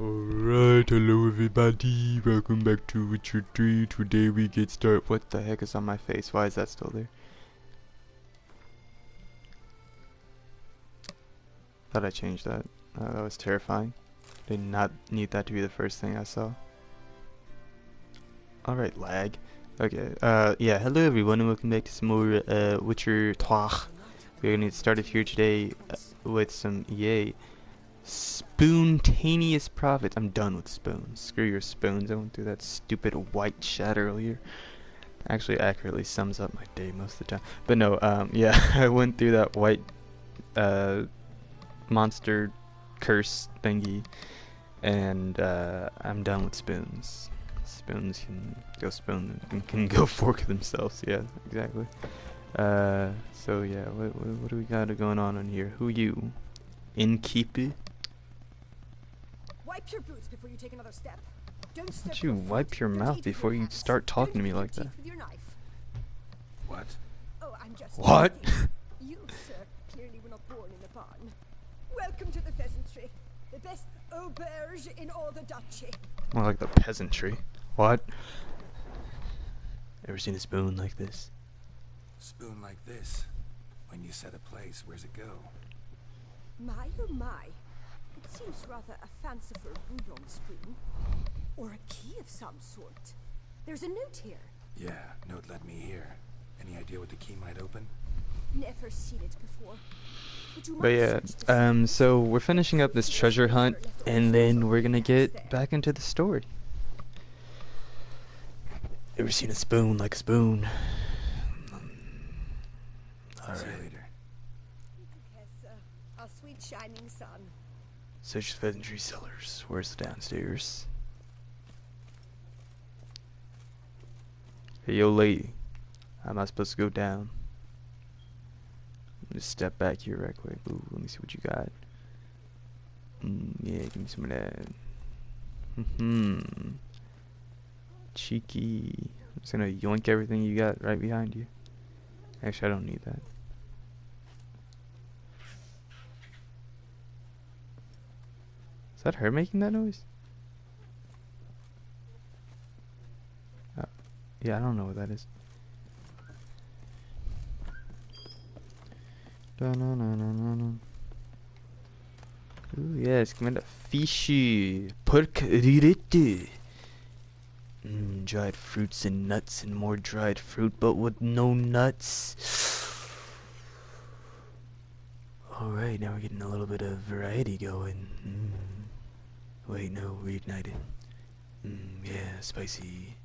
Alright, hello everybody, welcome back to Witcher 3. Today we get started. What the heck is on my face? Why is that still there? Thought I changed that. That was terrifying. Did not need that to be the first thing I saw. Alright, lag. Okay, yeah, hello everyone and welcome back to some more Witcher 3. We're gonna get started here today with some, yay, spontaneous profits. I'm done with spoons. Screw your spoons. I went through that stupid white chat earlier. Actually, accurately sums up my day most of the time. But no, yeah, I went through that white monster curse thingy, and I'm done with spoons. Spoons can go spoon and can go fork themselves. Yeah, exactly. So yeah, what do we got going on in here? Who you? Innkeeper? Wipe your boots before you take another step. Don't step. Don't you wipe your mouth before you start talking to me like that? What? Oh, I'm just What? You, sir, clearly were not born in a barn. Welcome to the pheasantry, the best auberge in all the duchy. More like the peasantry. What? Ever seen a spoon like this? Spoon like this. When you set a place, where's it go? My oh my, it seems rather a fanciful bouillon spoon, or a key of some sort. There's a note here. Yeah, note led me here. Any idea what the key might open? Never seen it before. But yeah, so we're finishing up this treasure hunt, and then we're gonna get back into the story. Ever seen a spoon like a spoon? See you later. Yes, sir. Our sweet shining sun. Search the pheasantry cellars. Where's the downstairs? Hey, yo, lady. How am I supposed to go down? Just step back here right quick. Ooh, let me see what you got. Yeah, give me some of that. Cheeky. I'm just gonna yoink everything you got right behind you. Actually, I don't need that. Is that her making that noise? Yeah, I don't know what that is. Ooh, yes, come in. Fishy. Pork rirete. Dried fruits and nuts and more dried fruit, but with no nuts. Alright, now we're getting a little bit of variety going. Wait, no, reignited. Yeah, spicy.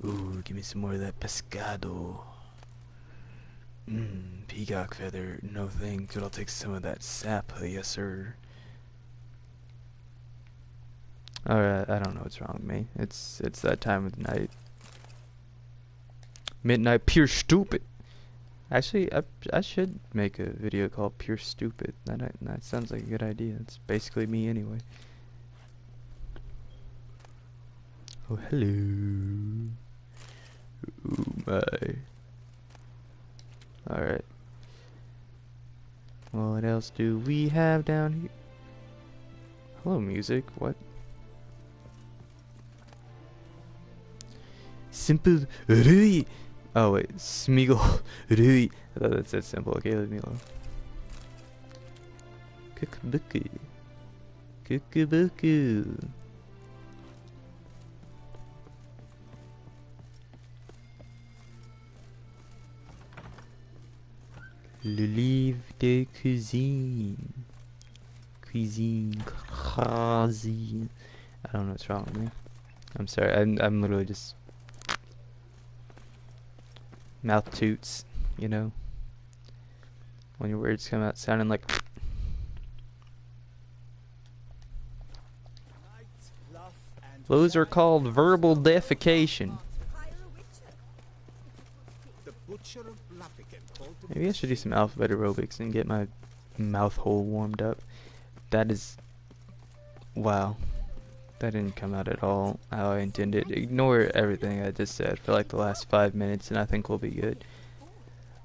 Ooh, give me some more of that pescado. Peacock feather. No thanks, but I'll take some of that sap. Yes, sir. Alright, I don't know what's wrong with me. It's that time of the night. Midnight Pure Stupid. Actually, I should make a video called Pure Stupid. That sounds like a good idea. It's basically me anyway. Oh, hello. Oh my. Alright. What else do we have down here? Hello, music. What? Simple Rui. Oh wait, Smeagol Rui. I thought that said simple. Okay, leave me alone. Kukubuku. Kukubuku. Le livre de cuisine. Cuisine. Cuisine. I don't know what's wrong with me. I'm sorry. I'm literally just mouth toots, you know, when your words come out sounding like. Those are called verbal defecation. Maybe I should do some alphabet aerobics and get my mouth hole warmed up. That is, wow, that didn't come out at all how I intended. Ignore everything I just said for like the last 5 minutes and I think we'll be good.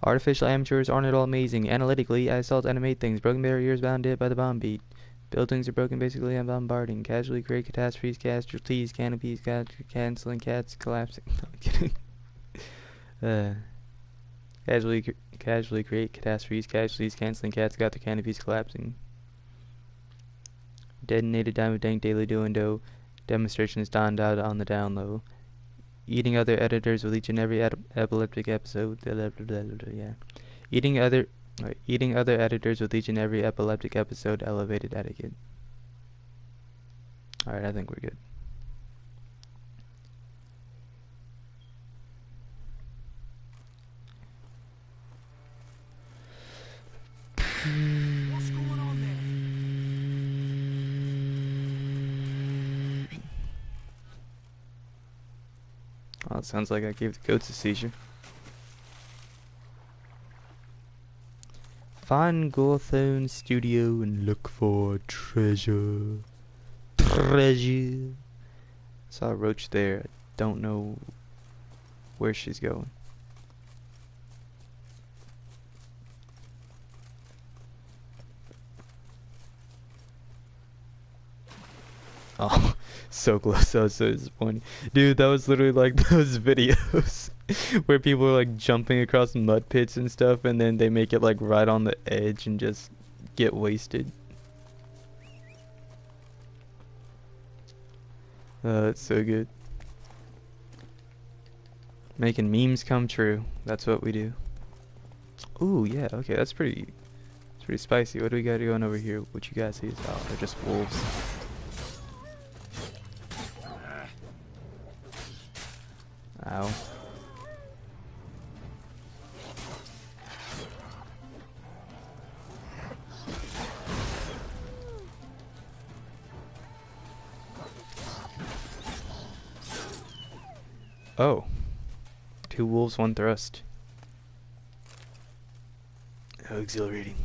Artificial amateurs aren't at all amazing. Analytically, I saw animate things. Broken barriers bounded by the bomb beat. Buildings are broken basically and bombarding. Casually create catastrophes, casualties, canopies, canceling, cats collapsing. No, I'm kidding. Uh, casually create catastrophes, casualties, canceling, cats got their canopies collapsing. Detonated diamond dank daily do and do. Demonstration is donned out on the down low. Eating other editors with each and every epileptic episode. Yeah. Eating other editors with each and every epileptic episode. Elevated etiquette. Alright, I think we're good. What's going on there? Well, it sounds like I gave the goats a seizure. Find Gawthorne Studio and look for treasure. Treasure. Saw a roach there. I don't know where she's going. Oh, so close. That was so disappointing. Dude, that was literally like those videos where people are like jumping across mud pits and stuff, and then they make it like right on the edge and just get wasted. That's so good. Making memes come true. That's what we do. Ooh, yeah, okay, that's pretty spicy. What do we got going over here? What you guys see is they're just wolves. Ow. Oh. 2 wolves, 1 thrust. How exhilarating.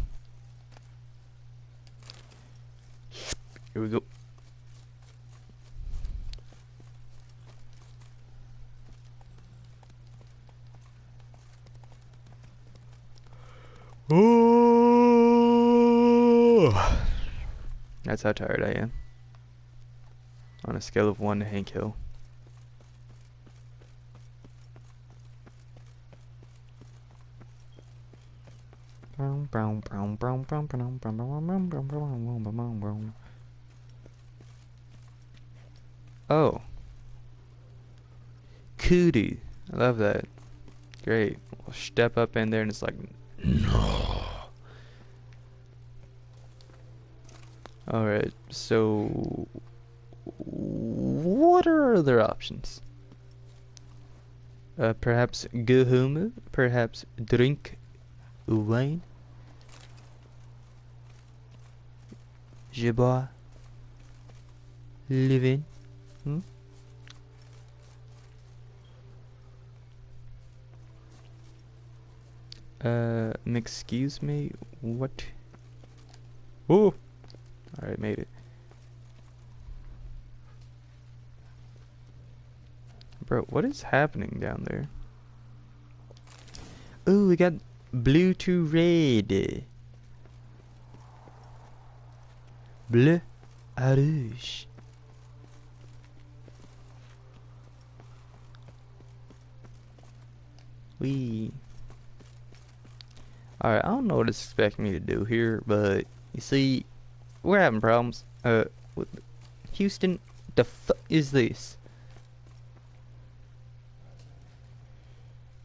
Here we go. Oh, that's how tired I am. On a scale of 1 to Hank Hill. Oh. Kudu. I love that. Great. We'll step up in there and it's like, no. Alright, so what are other options? Perhaps go home, perhaps drink wine. Je bois le vin. Excuse me, what? Oh! Alright, made it. Bro, what is happening down there? Oh, we got blue to red. Bleu à rouge. Wee. Alright, I don't know what it's expecting me to do here, but you see, we're having problems. With Houston, the fuck is this?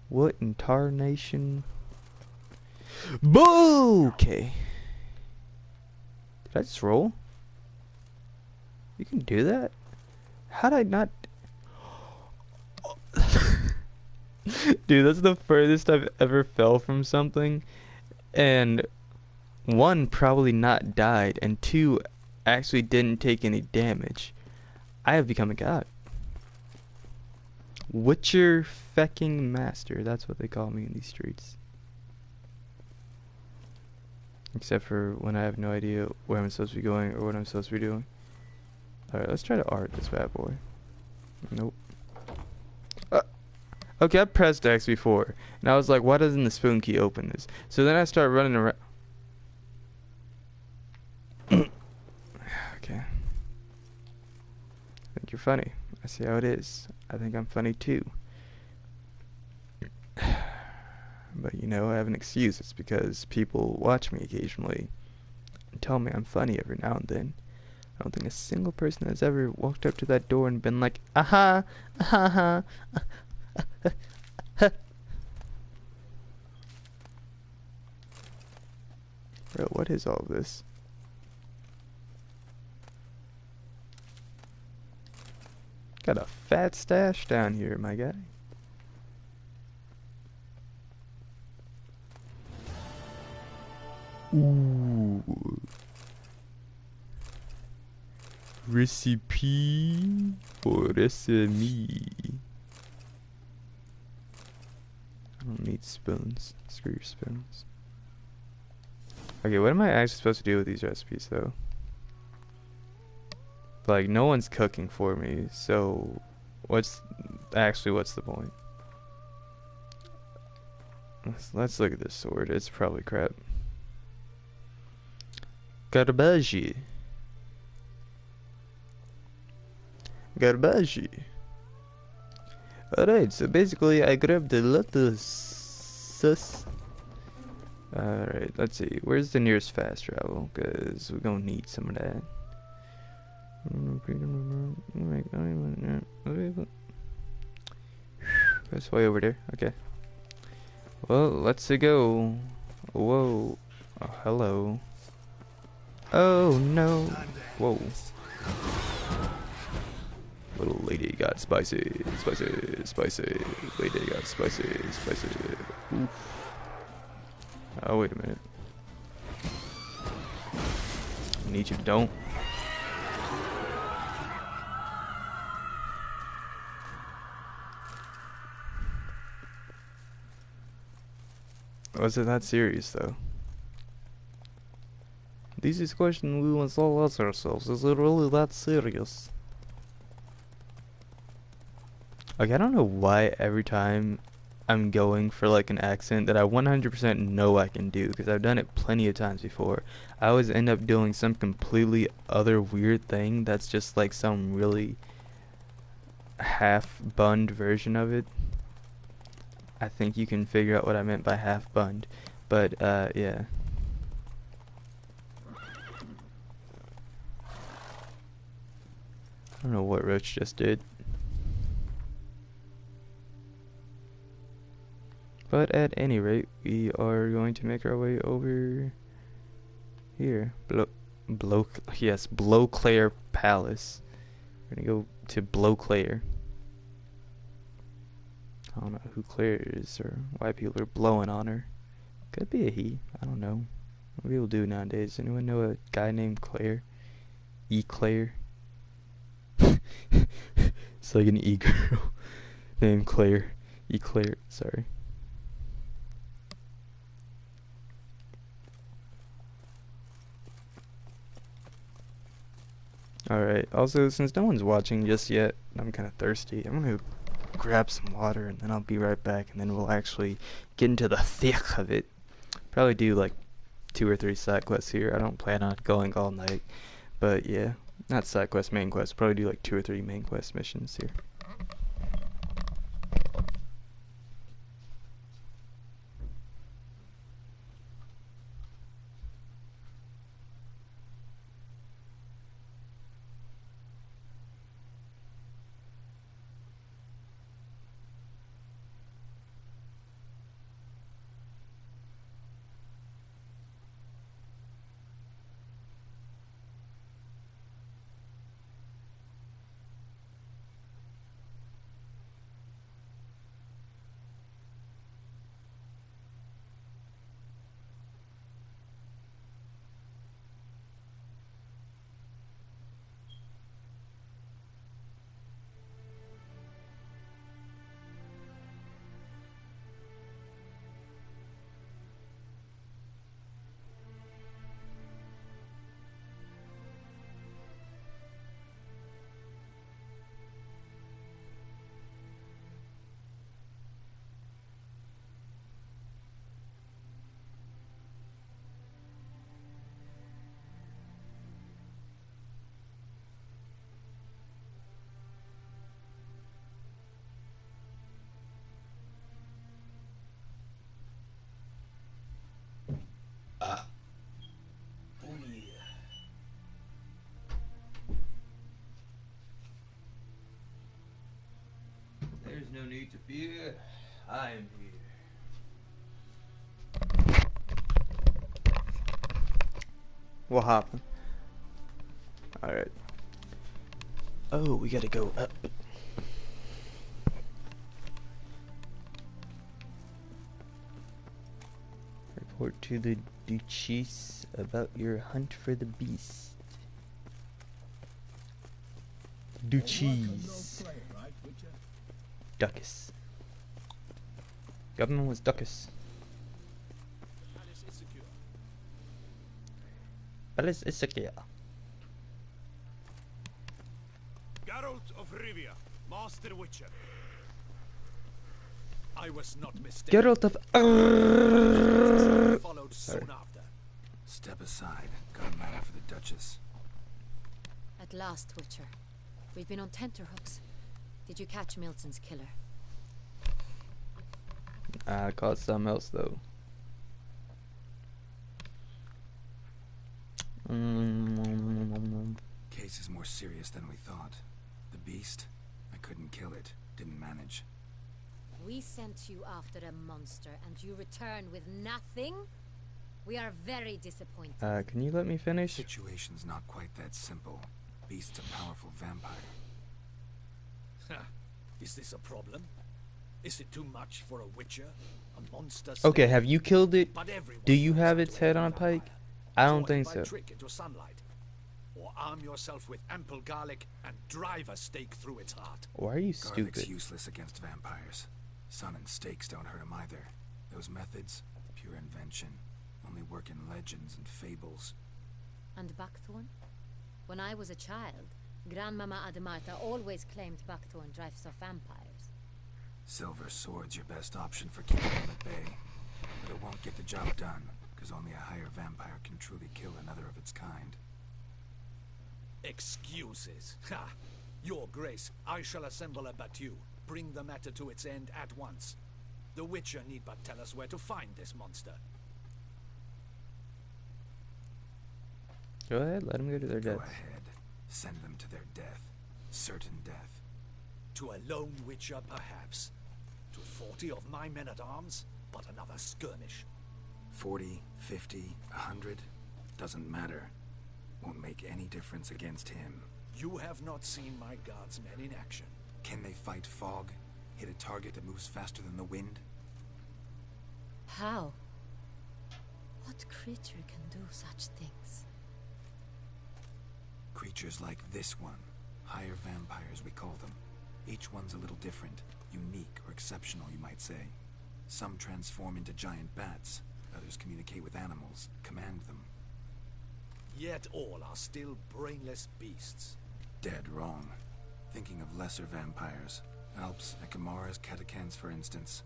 What in tarnation? Boo! Okay. Did I just roll? You can do that? How'd I not? Dude, that's the furthest I've ever fell from something. And 1, probably not died, and 2, actually didn't take any damage. I have become a god. Witcher fecking master. That's what they call me in these streets. Except for when I have no idea where I'm supposed to be going or what I'm supposed to be doing. Alright, let's try to art this bad boy. Nope. Okay, I pressed X before, and I was like, why doesn't the spoon key open this? So then I start running around. think you're funny. I see how it is. I think I'm funny too. But you know, I have an excuse. It's because people watch me occasionally and tell me I'm funny every now and then. I don't think a single person has ever walked up to that door and been like, aha, aha, bro, what is all this? Got a fat stash down here, my guy. Ooh. Recipe for sesame. I don't need spoons. Screw your spoons. Okay, what am I actually supposed to do with these recipes, though? Like, no one's cooking for me, so what's the point? Let's look at this sword. It's probably crap. Garbage. Garbage. Alright, so basically I grabbed the lettuce. Alright, let's see. Where's the nearest fast travel? Because we're gonna need some of that. That's way over there. Okay. Well, let's go. Whoa. Oh, hello. Oh, no. Whoa. Little lady got spicy. Spicy. Spicy. Lady got spicy. Spicy. Oof. Oh, wait a minute. Need you don't. Was it that serious, though? This is a question we must all ask ourselves. Is it really that serious? Like, I don't know why every time I'm going for, like, an accent that I 100% know I can do, because I've done it plenty of times before, I always end up doing some completely other weird thing that's just, like, some really half-bunned version of it. I think you can figure out what I meant by half-bunned. But, yeah. I don't know what Roach just did. But at any rate, we are going to make our way over here. Blowclair Palace. We're gonna go to Blowclair. I don't know who Claire is or why people are blowing on her. Could be a he. I don't know. What people do nowadays. Anyone know a guy named Claire? E-Claire? It's like an e-girl named Claire. E-Claire. Sorry. Alright, also, since no one's watching just yet, I'm kind of thirsty. I'm gonna grab some water and then I'll be right back and then we'll actually get into the thick of it. Probably do like 2 or 3 side quests here. I don't plan on going all night, but yeah, not side quest, main quest. Probably do like 2 or 3 main quest missions here. is no need to fear. I am here. What happened? Alright. Oh, we gotta go up. Report to the Duchesse about your hunt for the beast. Duchesse. Duckus. Government was Duckus. Palace is secure. Geralt of Rivia, Master Witcher. I was not mistaken. Geralt of Followed soon after. Step aside. Got a matter for the Duchess. At last, Witcher. We've been on tenterhooks. Did you catch Milton's killer? I caught something else though. Case is more serious than we thought. The beast, I couldn't kill it. Didn't manage. We sent you after a monster and you return with nothing? We are very disappointed. Can you let me finish? Situation's not quite that simple. Beast's a powerful vampire. Is this a problem? Is it too much for a Witcher? A monster? Okay, have you killed it? But everyone Do you knows have how its to head end on a a pike? vampire. I don't Draw him think by so. Trick into sunlight. Or arm yourself with ample garlic and drive a stake through its heart. Why are you Garlic's stupid? useless against vampires. Sun and stakes don't hurt him either. Those methods, pure invention. Only work in legends and fables. And buckthorn? When I was a child, Grandmama Ademarta always claimed buckthorn drives off vampires. Silver sword's your best option for keeping them at bay. But it won't get the job done, because only a higher vampire can truly kill another of its kind. Excuses. Ha! Your Grace, I shall assemble a battue. Bring the matter to its end at once. The Witcher need but tell us where to find this monster. Go ahead, let them go to their Go death. ahead. Send them to their death. Certain death. To a lone Witcher, perhaps. To 40 of my men-at-arms, but another skirmish. 40, 50, 100, doesn't matter. Won't make any difference against him. You have not seen my guardsmen in action. Can they fight fog? Hit a target that moves faster than the wind? How? What creature can do such things? Creatures like this one. Higher vampires, we call them. Each one's a little different. Unique or exceptional, you might say. Some transform into giant bats. Others communicate with animals, command them. Yet all are still brainless beasts. Dead wrong. Thinking of lesser vampires. Alps, Ekamaras, Catacans, for instance.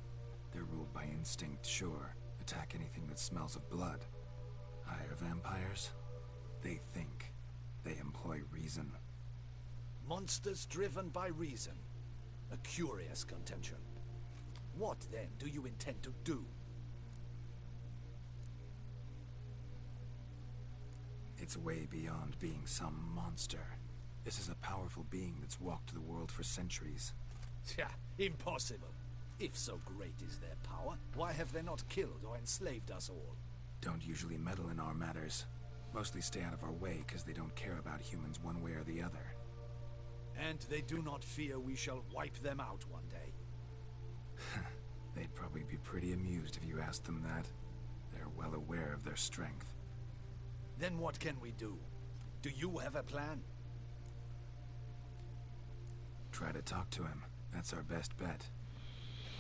They're ruled by instinct, sure. Attack anything that smells of blood. Higher vampires? They think. They employ reason. Monsters driven by reason. A curious contention. What, then, do you intend to do? It's way beyond being some monster. This is a powerful being that's walked the world for centuries. Tja, impossible. If so great is their power, why have they not killed or enslaved us all? Don't usually meddle in our matters. Mostly stay out of our way because they don't care about humans one way or the other. And they do not fear we shall wipe them out one day. They'd probably be pretty amused if you asked them that. They're well aware of their strength. Then what can we do? Do you have a plan? Try to talk to him. That's our best bet.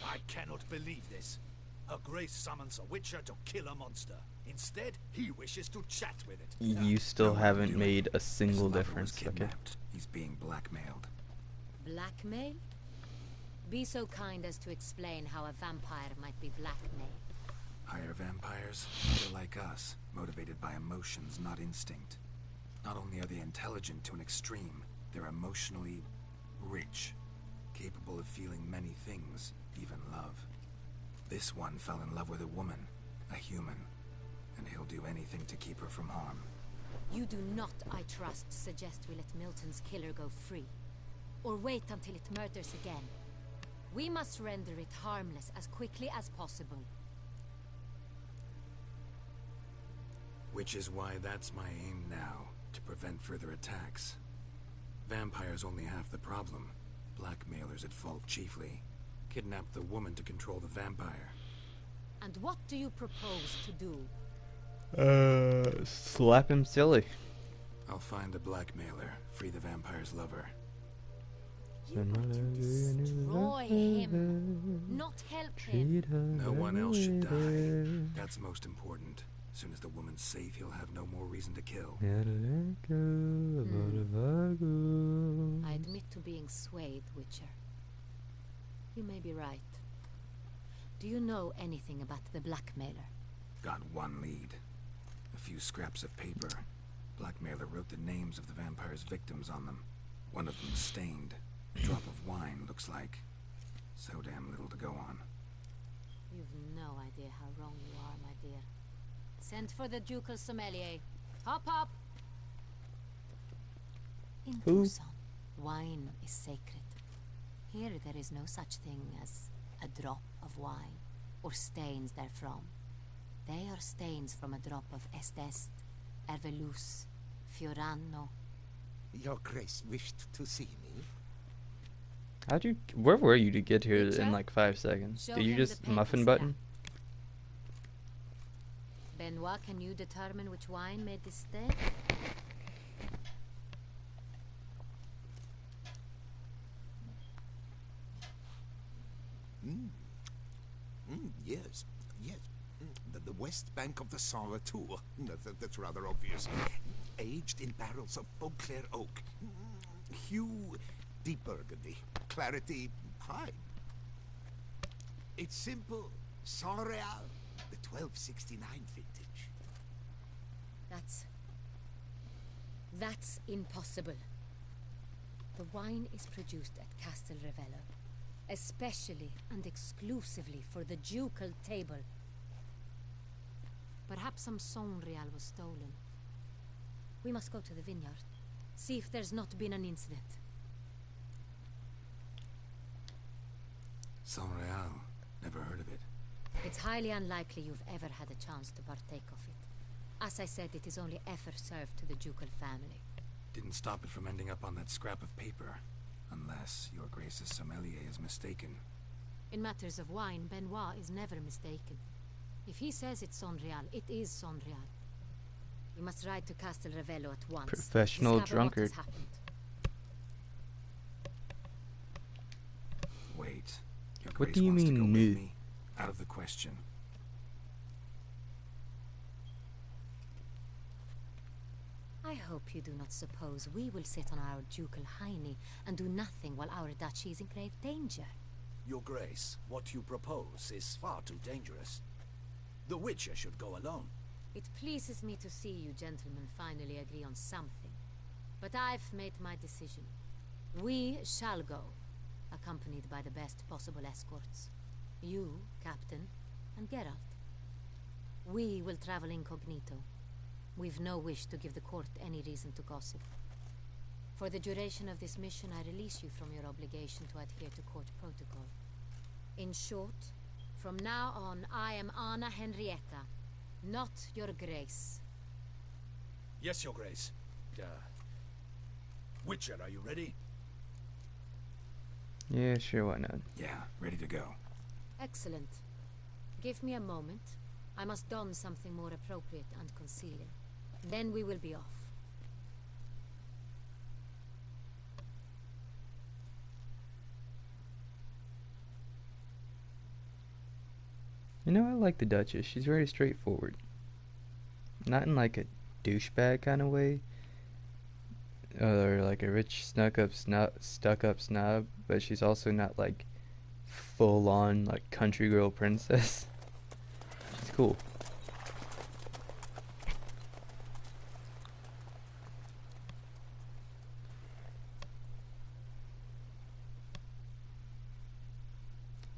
I cannot believe this. Her Grace summons a Witcher to kill a monster. Instead, he wishes to chat with it. You still No, haven't you- made a His single lover was difference, okay? kidnapped. He's being blackmailed. Blackmail? Be so kind as to explain how a vampire might be blackmailed. Higher vampires, they're like us, motivated by emotions, not instinct. Not only are they intelligent to an extreme, they're emotionally rich, capable of feeling many things, even love. This one fell in love with a woman, a human, and he'll do anything to keep her from harm. You do not, I trust, suggest we let Milton's killer go free. Or wait until it murders again. We must render it harmless as quickly as possible. Which is why that's my aim now, to prevent further attacks. Vampires only half the problem. Blackmailers at fault chiefly. Kidnap the woman to control the vampire. And what do you propose to do? Slap him silly. I'll find the blackmailer, free the vampire's lover. You want to destroy him, not help him. No one else should die. That's most important. As soon as the woman's safe, he'll have no more reason to kill. I admit to being swayed, Witcher. You may be right. Do you know anything about the blackmailer? Got one lead. A few scraps of paper. Blackmailer wrote the names of the vampire's victims on them. One of them stained. A drop of wine, looks like. So damn little to go on. You've no idea how wrong you are, my dear. Send for the ducal sommelier. Hop, hop! In Who? Tucson, wine is sacred. Here there is no such thing as a drop of wine, or stains therefrom. They are stains from a drop of Estest, Ervelus, Fiorano. Your Grace wished to see me? Where were you to get here Witcher, in like 5 seconds? show Did you him the just papers muffin there. button? Benoit, can you determine which wine made this stay? Yes, yes. The west bank of the Saint Tour. That's rather obvious. Aged in barrels of Beauclair oak. Hue, deep burgundy. Clarity, high. It's simple. Saint Real, the 1269 vintage. That's impossible. The wine is produced at Castel Ravello, especially and exclusively for the ducal table. Perhaps some Saint Real was stolen. We must go to the vineyard, see if there's not been an incident. Saint Real. Never heard of it. It's highly unlikely you've ever had a chance to partake of it. As I said, it is only ever served to the ducal family. Didn't stop it from ending up on that scrap of paper. Unless your Grace's sommelier is mistaken. In matters of wine, Benoit is never mistaken. If he says it's Saint Real, it is Saint Real. We must ride to Castel Ravello at once. Professional Discover what has drunkard. happened. Wait. Your What Grace do you wants to mean, go with new? me? Out of the question. I hope you do not suppose we will sit on our ducal hiney and do nothing while our duchy is in grave danger. Your Grace, what you propose is far too dangerous. The Witcher should go alone. It pleases me to see you gentlemen finally agree on something. But I've made my decision. We shall go, accompanied by the best possible escorts. You, Captain, and Geralt. We will travel incognito. We've no wish to give the court any reason to gossip. For the duration of this mission, I release you from your obligation to adhere to court protocol. In short, from now on, I am Anna Henrietta, not your Grace. Yes, Your Grace. Witcher, are you ready? Yeah, sure, why not? Yeah, ready to go. Excellent. Give me a moment. I must don something more appropriate and concealing. Then we will be off. You know, I like the Duchess. She's very straightforward. Not in like a douchebag kind of way. Or like a rich stuck up snob, but she's also not like full on like country girl princess. She's cool.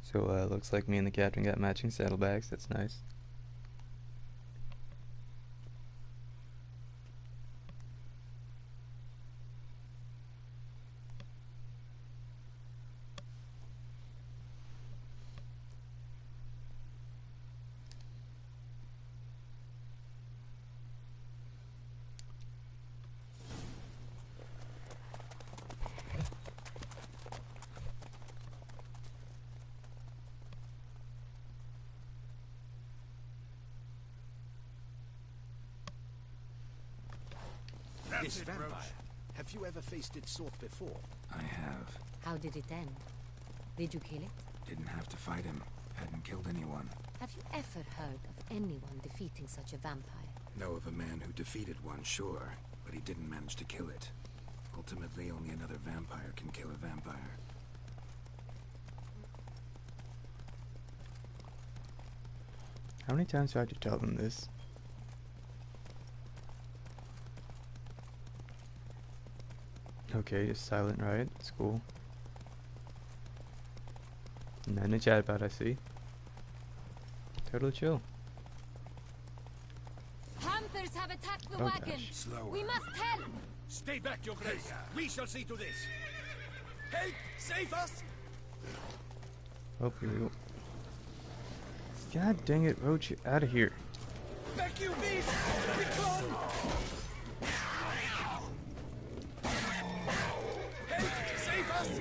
So looks like me and the captain got matching saddlebags. That's nice. This vampire. Have you ever faced its sort before? I have. How did it end? Did you kill it? Didn't have to fight him. Hadn't killed anyone. Have you ever heard of anyone defeating such a vampire? Know of a man who defeated one, sure, but he didn't manage to kill it. Ultimately, only another vampire can kill a vampire. How many times do I have to tell them this? Okay, just silent, right? It's cool. Nothing to chat about, I see. Totally chill. Hunters have attacked the Oh, wagon. gosh. Slower. We must help. Stay back, Your Grace. We shall see to this. Help! Save us! Oh, here we go. God dang it, Roach, out of here. Back, you beast! Begone! Help! Save us!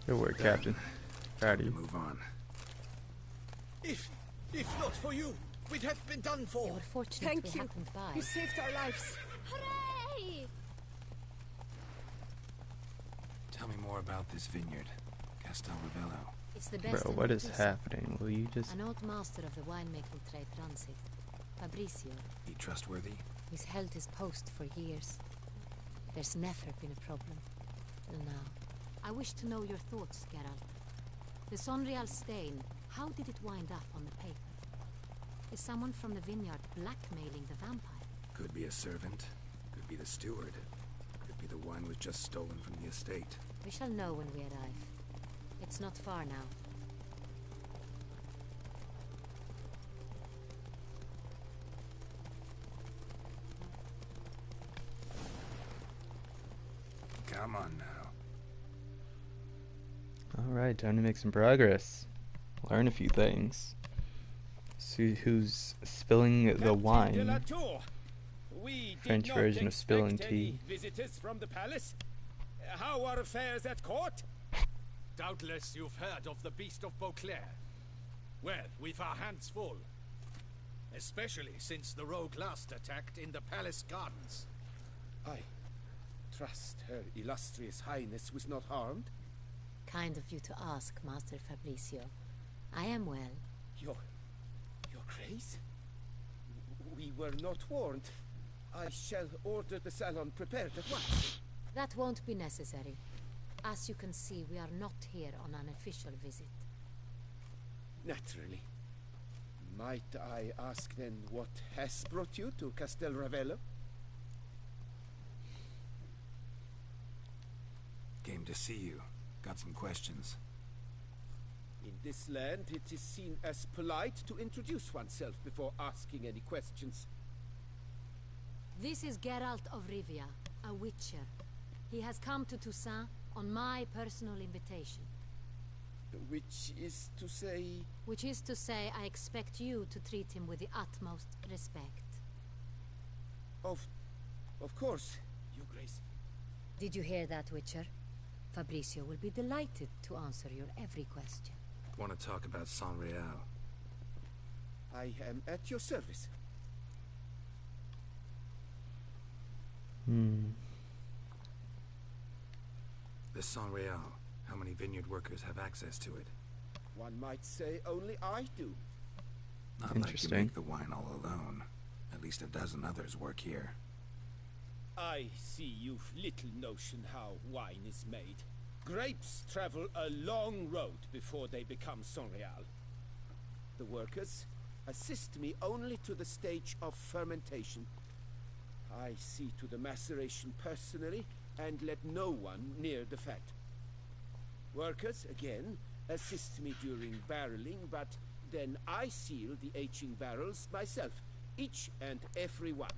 Good work, Captain. Proud of you. Move on. If not for you, we'd have been done You for. were fortunate Thank we you. happened by. You saved our lives. Hooray! Tell me more about this vineyard. Castel Ravello. It's the best Bro, in what the is Pisa. happening? Will you just... An old master of the winemaking trade runs it. Fabrizio. He trustworthy? He's held his post for years. There's never been a problem. Till now. I wish to know your thoughts, Geralt. The Sonreal stain, how did it wind up on the paper? Is someone from the vineyard blackmailing the vampire? Could be a servant. Could be the steward. Could be the wine was just stolen from the estate. We shall know when we arrive. It's not far now. Come on now. Alright, time to make some progress. Learn a few things. See who's spilling the wine. We French did not version of spilling expect any tea. visitors from the palace. How are affairs at court? Doubtless you've heard of the Beast of Beauclair. Well, we've our hands full. Especially since the rogue last attacked in the palace gardens. I trust Her Illustrious Highness was not harmed. Kind of you to ask, Master Fabrizio. I am well. Your Grace? We were not warned. I shall order the salon prepared at once. That won't be necessary. As you can see, we are not here on an official visit. Naturally. Might I ask then what has brought you to Castel Ravello? Came to see you. Got some questions. In this land, it is seen as polite to introduce oneself before asking any questions. This is Geralt of Rivia, a witcher. He has come to Toussaint on my personal invitation. Which is to say... Which is to say, I expect you to treat him with the utmost respect. Of course, Your Grace. Did you hear that, Witcher? Fabrizio will be delighted to answer your every question. Want to talk about Sonreal? I am at your service. The Sonreal. How many vineyard workers have access to it? One might say only I do. Not like you Interesting. make the wine all alone. At least a dozen others work here. I see you've little notion how wine is made. Grapes travel a long road before they become Sonreal. The workers assist me only to the stage of fermentation. I see to the maceration personally and let no one near the fat. Workers, again, assist me during barreling, but then I seal the aging barrels myself, each and every one.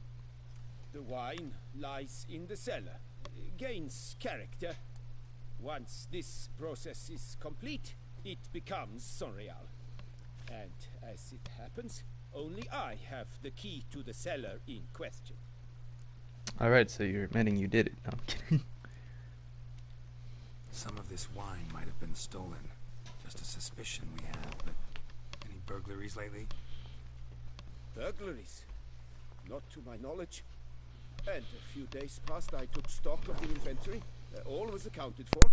The wine lies in the cellar, gains character. Once this process is complete, it becomes Sonreal. And as it happens, only I have the key to the cellar in question. Alright, so you're admitting you did it. No, I'm kidding. Some of this wine might have been stolen. Just a suspicion we have, but any burglaries lately? Burglaries? Not to my knowledge. And a few days past, I took stock of the inventory. All was accounted for.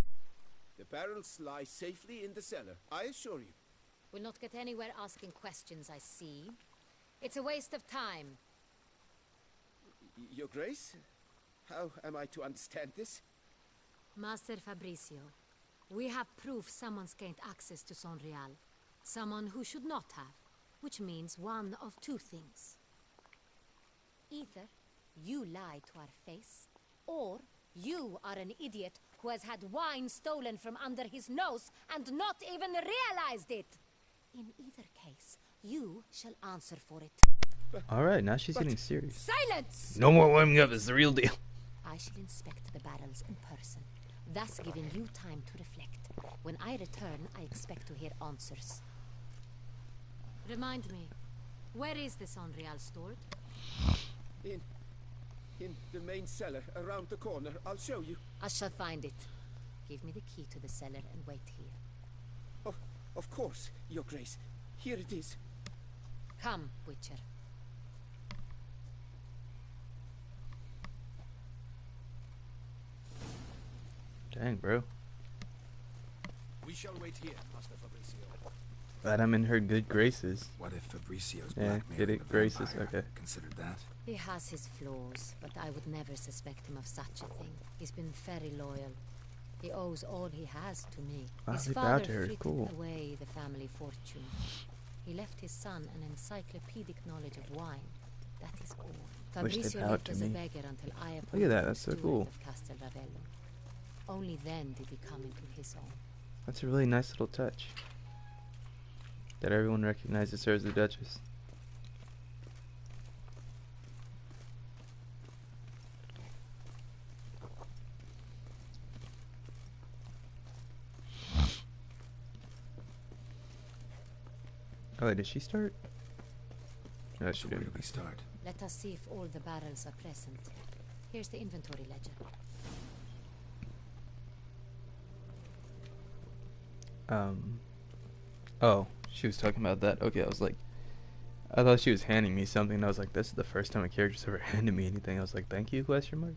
The barrels lie safely in the cellar, I assure you. We'll not get anywhere asking questions, I see. It's a waste of time. Your Grace? How am I to understand this? Master Fabricio, we have proof someone's gained access to Son Real. Someone who should not have. Which means one of two things. Either you lie to our face, or you are an idiot who has had wine stolen from under his nose and not even realized it. In either case, you shall answer for it. Alright, now she's getting serious. Silence! No more warming up, it's the real deal. I shall inspect the barrels in person, thus giving you time to reflect. When I return, I expect to hear answers. Remind me, where is the Son Real stored? In the main cellar, around the corner. I'll show you. I shall find it. Give me the key to the cellar and wait here. Oh, of course, Your Grace. Here it is. Come, Witcher. Dang, bro. We shall wait here, Master Fabricio. Glad I'm in her good graces. What if Fabricio's Yeah, blackmailing get it? the Graces, vampire? okay. Considered that? He has his flaws, but I would never suspect him of such a thing. He's been very loyal. He owes all he has to me. Wow, His they bowed father to her. frittered Cool. away the family fortune. He left his son an encyclopedic knowledge of wine. That is all. Wish they Fabricio bowed lived to as a me. beggar until I Look at appointed that, him that's so steward cool. of Castel Ravello. Only then did he come into his own. That's a really nice little touch. That everyone recognizes her as the Duchess. Oh, wait, did she start? No, she So where do didn't. we start? Let us see if all the barrels are present. Here's the inventory ledger. Oh, she was talking about that. Okay, I was like, I thought she was handing me something. And I was like, this is the first time a character's ever handed me anything. I was like, thank you, question mark.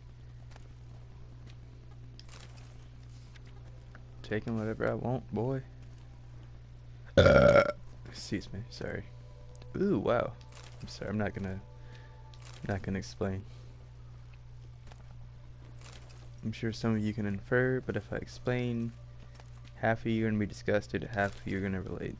Taking whatever I want, boy. Excuse me, sorry. Ooh, wow. I'm sorry, I'm not gonna explain. I'm sure some of you can infer, but if I explain, half of you are gonna be disgusted, half of you are gonna relate.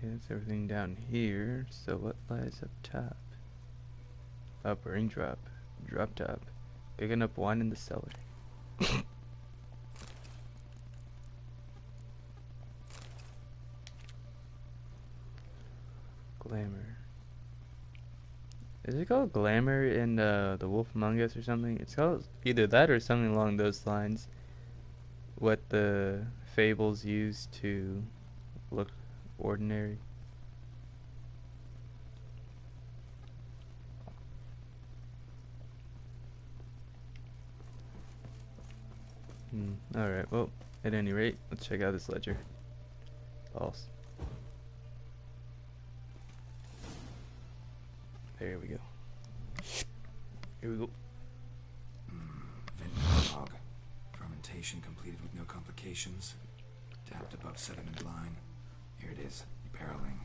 That's everything down here, so what lies up top? Up, raindrop, drop top, picking up wine in the cellar. Glamour. Is it called glamour in The Wolf Among Us or something? It's called either that or something along those lines. What the fables use to look ordinary. Alright, well, at any rate, let's check out this ledger. False. There we go. Here we go. Vineyard log. Fermentation completed with no complications. Tapped above sediment line. Here it is. Barreling.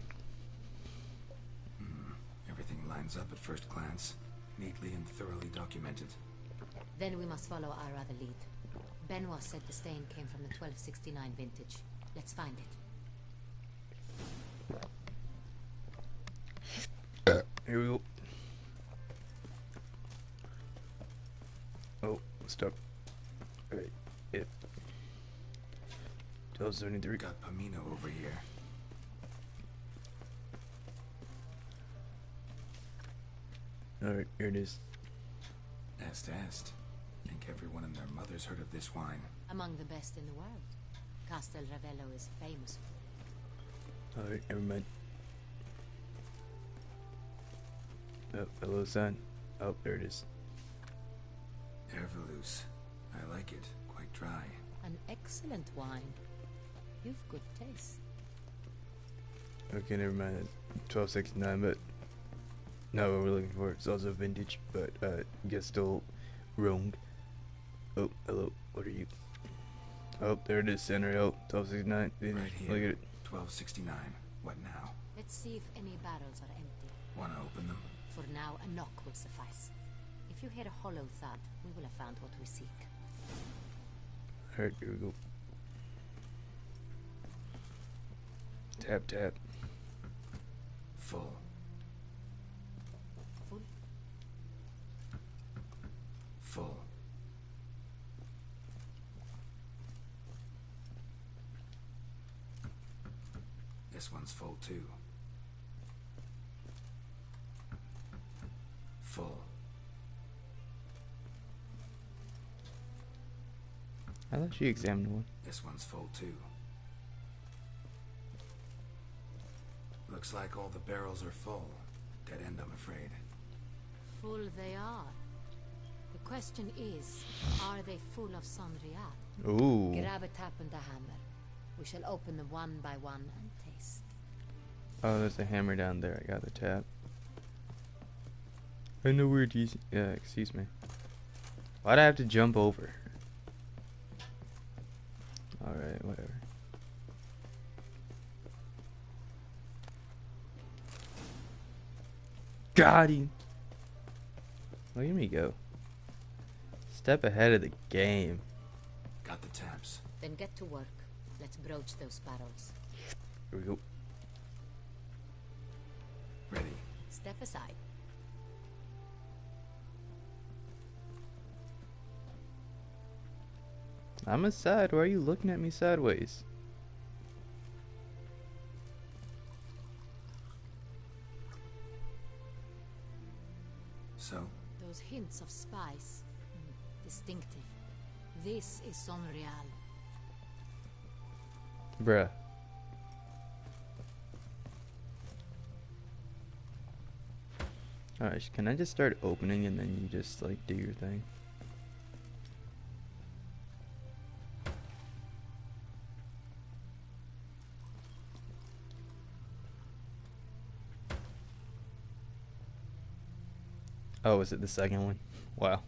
Everything lines up at first glance. Neatly and thoroughly documented. Then we must follow our other lead. Benoit said the stain came from the 1269 vintage. Let's find it. Here we go. Oh, stuck. Alright, it. 1273. Got Pamino over here. Alright, here it is. Est. Think everyone and their mother's heard of this wine. Among the best in the world. Castel Ravello is famous for. Alright, never mind. Oh, hello, son. Oh, there it is. Ervelus. I like it. Quite dry. An excellent wine. You've good taste. Okay, never mind. 1269, but not what we're looking for. It's also vintage, but guess still wrong. Oh, hello. What are you? Oh, there it is, Center. Oh, 1269. Vintage. Right here. Look at it. 1269. What now? Let's see if any barrels are empty. Wanna open them? For now, a knock will suffice. If you hear a hollow thud, we will have found what we seek. Alright, here we go. Tap, tap. Full. Full? Full. This one's full too. Full. I thought you examined one. This one's full too. Looks like all the barrels are full. Dead end, I'm afraid. Full they are. The question is, are they full of Sonrial? Ooh. Grab a tap and a hammer. We shall open them one by one and taste. Oh, there's a hammer down there. I got the tap. I know where it is. Yeah, excuse me. Why'd I have to jump over? Alright, whatever. Got him! Look at me go. Step ahead of the game. Got the taps. Then get to work. Let's broach those barrels. Here we go. Ready. Step aside. I'm aside. Why are you looking at me sideways? So, Those hints of spice. Distinctive. This is Sonrial. Bruh. Alright, can I just start opening and then you just like do your thing? Oh, is it the second one? Wow.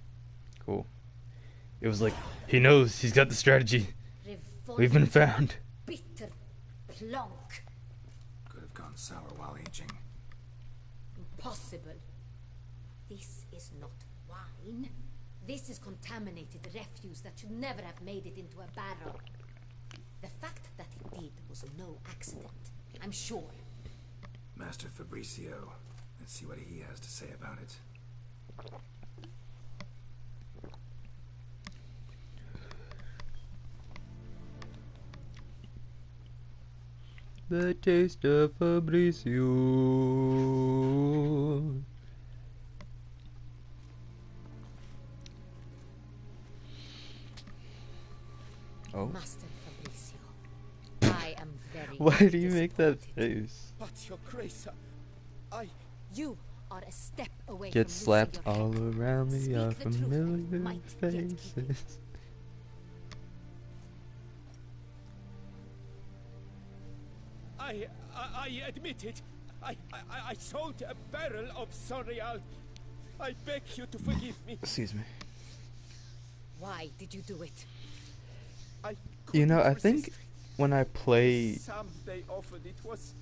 Cool. It was like, he knows, he's got the strategy. We've been found. Bitter plonk. could have gone sour while aging. Impossible. This is not wine. This is contaminated refuse that should never have made it into a barrel. The fact that it did was no accident, I'm sure. Master Fabricio. Let's see what he has to say about it. The taste of Fabricio. Oh. Master Fabricio, I am very Why do you make that disappointed. face? But your grace, You are a step away Get from losing slapped your all head. around me Speak are the truth, familiar might yet keep it. faces. I admit it. I sold a barrel of Sonrial. I beg you to forgive me. Excuse me. Why did you do it? I You know, couldn't I think resist. when I play Some they offered it was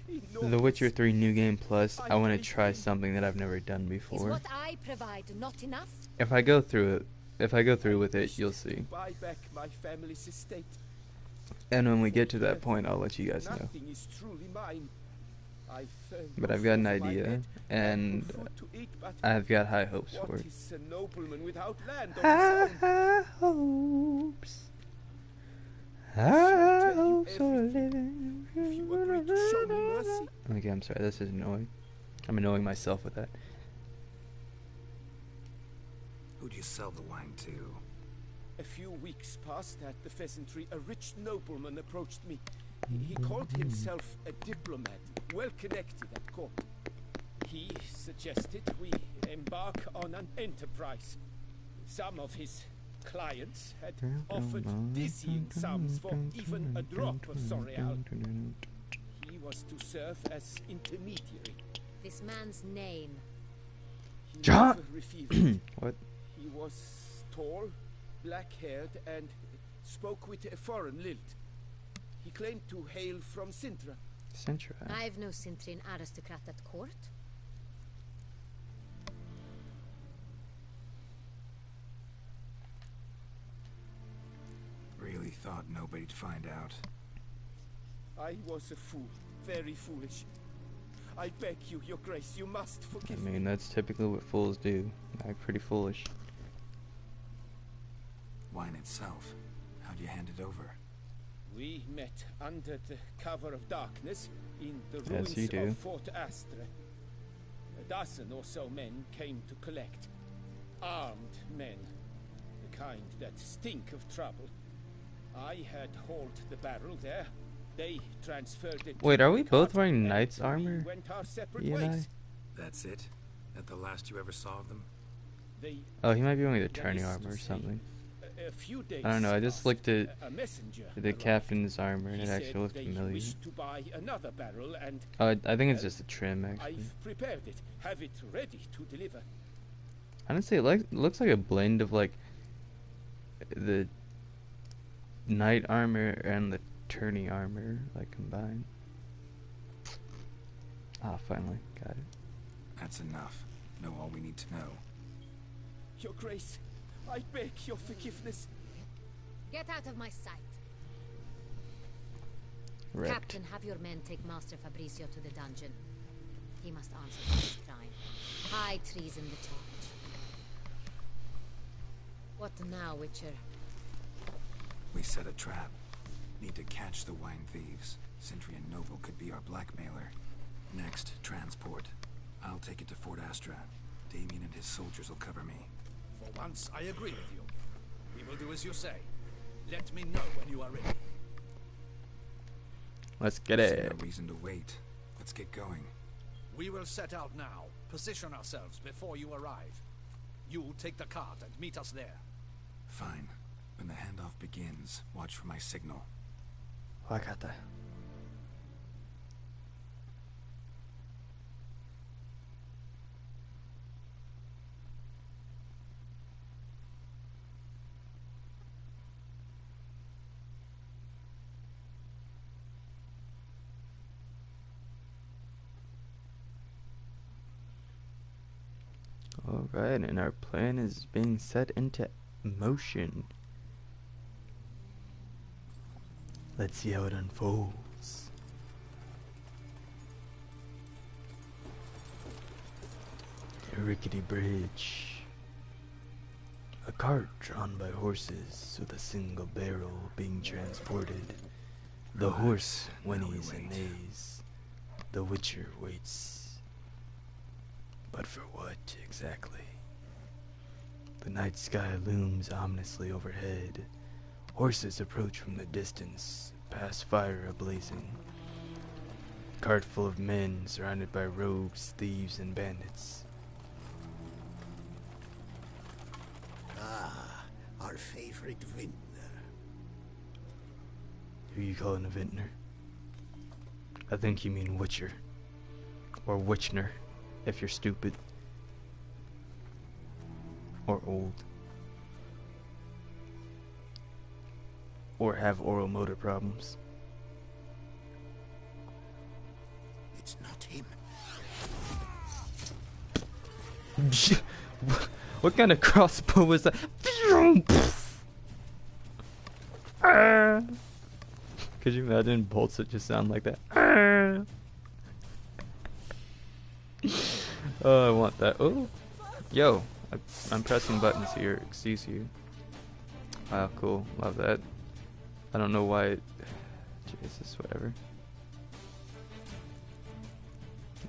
The enormous. Witcher 3 New Game Plus, I want to try something that I've never done Is before. what I provide not enough? If I go through with it, you'll see. Buy back my family's estate. And when we get to that point, I'll let you guys know. Nothing is truly mine. I've But no I've got an food for my idea, head, and no food to eat, but I've got high hopes for what it. is a nobleman without land of his own? Hopes. tell you Hopes for everything living. If you agree to show me mercy, Okay, I'm sorry. This is annoying. I'm annoying myself with that. Who'd you sell the wine to? A few weeks past at the pheasantry, a rich nobleman approached me. He called himself a diplomat, well connected at court. He suggested we embark on an enterprise. Some of his clients had offered dizzying sums for even a drop of Sonreal. He was to serve as intermediary. This man's name. He John! never refused. What? He was tall, black-haired, and spoke with a foreign lilt. He claimed to hail from Sintra. Centra. I've no Cintrin aristocrat at court. Really thought nobody'd find out. I was a fool, very foolish. I beg you, your grace, you must I forgive mean, me. that's typically what fools do. Act pretty foolish. Wine itself, how'd you hand it over? We met under the cover of darkness in the Yes, ruins you do. of Fort Astre. A dozen or so men came to collect. Armed men, the kind that stink of trouble. I had hauled the barrel there. They transferred it. Wait, to are the we both cart, wearing and knight's we armor? went our separate You and I? ways. That's it? That the last you ever saw of them? They, Oh, he might be wearing the that turning is to armor or say, something. a few days I don't know, I just passed. looked at A messenger the arrived. captain's armor and He it said actually looked they familiar. wished to buy another barrel, and Oh, I think it's just a trim, actually. I've prepared it, have it ready to deliver. Honestly, it looks like a blend of like the knight armor and the tourney armor, like combined. Ah, finally got it. That's enough. Know all we need to know. Your Grace, I beg your forgiveness. Get out of my sight. Wrecked. Captain, have your men take Master Fabrizio to the dungeon. He must answer for his crime. High treason the charge. What now, Witcher? We set a trap. Need to catch the wine thieves. Sentry and Noble could be our blackmailer. Next, transport. I'll take it to Fort Astra. Damien and his soldiers will cover me. For once, I agree with you. We will do as you say. Let me know when you are ready. Let's get See it. no reason to wait. Let's get going. We will set out now. Position ourselves before you arrive. You take the cart and meet us there. Fine. When the handoff begins, watch for my signal. Wakata. Alright, and our plan is being set into motion. Let's see how it unfolds. A rickety bridge. A cart drawn by horses with a single barrel being transported. The horse whinnies and neighs. The Witcher waits. But for what exactly? The night sky looms ominously overhead. Horses approach from the distance, past fire ablazing. Cart full of men surrounded by rogues, thieves, and bandits. Ah, our favorite vintner. Who you calling a vintner? I think you mean Witcher. Or Witchner, if you're stupid. Or old. Or have oral motor problems. It's not him. What kind of crossbow was that? Could you imagine bolts that just sound like that? Oh, I want that. Oh, yo, I'm pressing buttons here. Excuse you. Wow, cool. Love that. I don't know why. Jesus, whatever.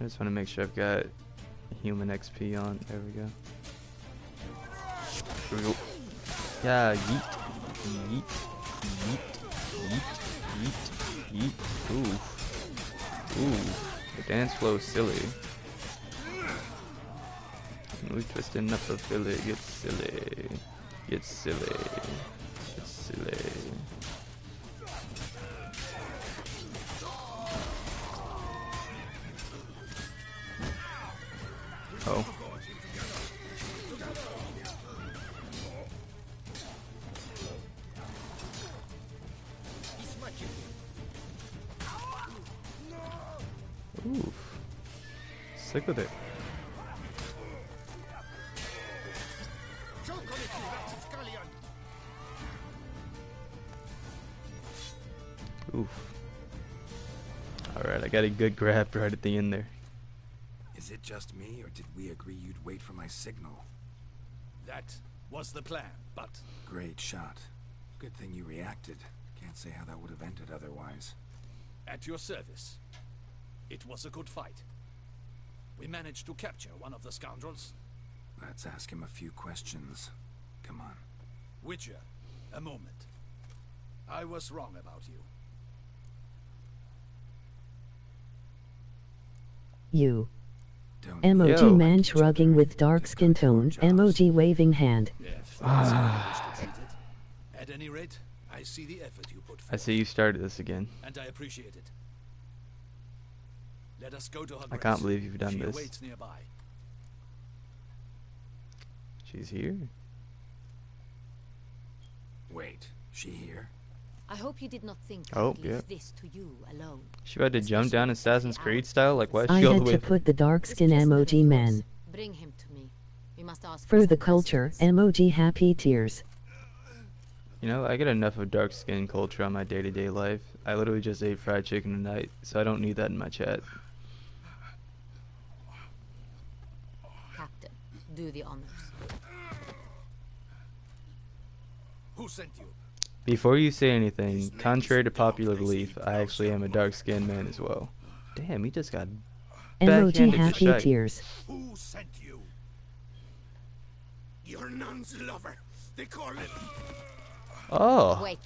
I just want to make sure I've got human XP on. There we go. Here we go. Yeah, yeet. Yeet. Yeet. Yeet. Yeet. Yeet. Ooh. Ooh. The dance flow is silly. We twisting up a Philly. Get silly. Get silly. Get silly. Oh. Ooh. Sick with it. Oof. Alright, I got a good grab right at the end there. Is it just me, or did we agree you'd wait for my signal? That was the plan, but Great shot. Good thing you reacted. Can't say how that would have ended otherwise. at your service. It was a good fight. We managed to capture one of the scoundrels. Let's ask him a few questions. Come on. Witcher, a moment. I was wrong about you. You. Don't Emoji Yo. man shrugging with dark skin tone. Emoji waving hand. If that's how you wish to treat it. At any rate, I see the effort you put forth. I see you started this again. And I appreciate it. Let us go to her I grace. can't believe you've done She this. awaits nearby. She's here. Wait, she here? I hope you did not think Oh, I'd leave yeah. this to you alone. She had to jump down Assassin's Creed style? Like, why is I she all the had way to up? put the dark This skin prisoner of emoji yours, man. Bring him to me. We must ask For the some culture, questions. emoji happy tears. You know, I get enough of dark skin culture on my day-to-day life. I literally just ate fried chicken tonight, so I don't need that in my chat. Captain, do the honors. Who sent you? Before you say anything, contrary to popular belief, I actually am a dark-skinned man as well. Damn, he just got Emoji backhanded to happy shite. tears. Who sent you? Your nun's lover. They call it. Oh, Wait.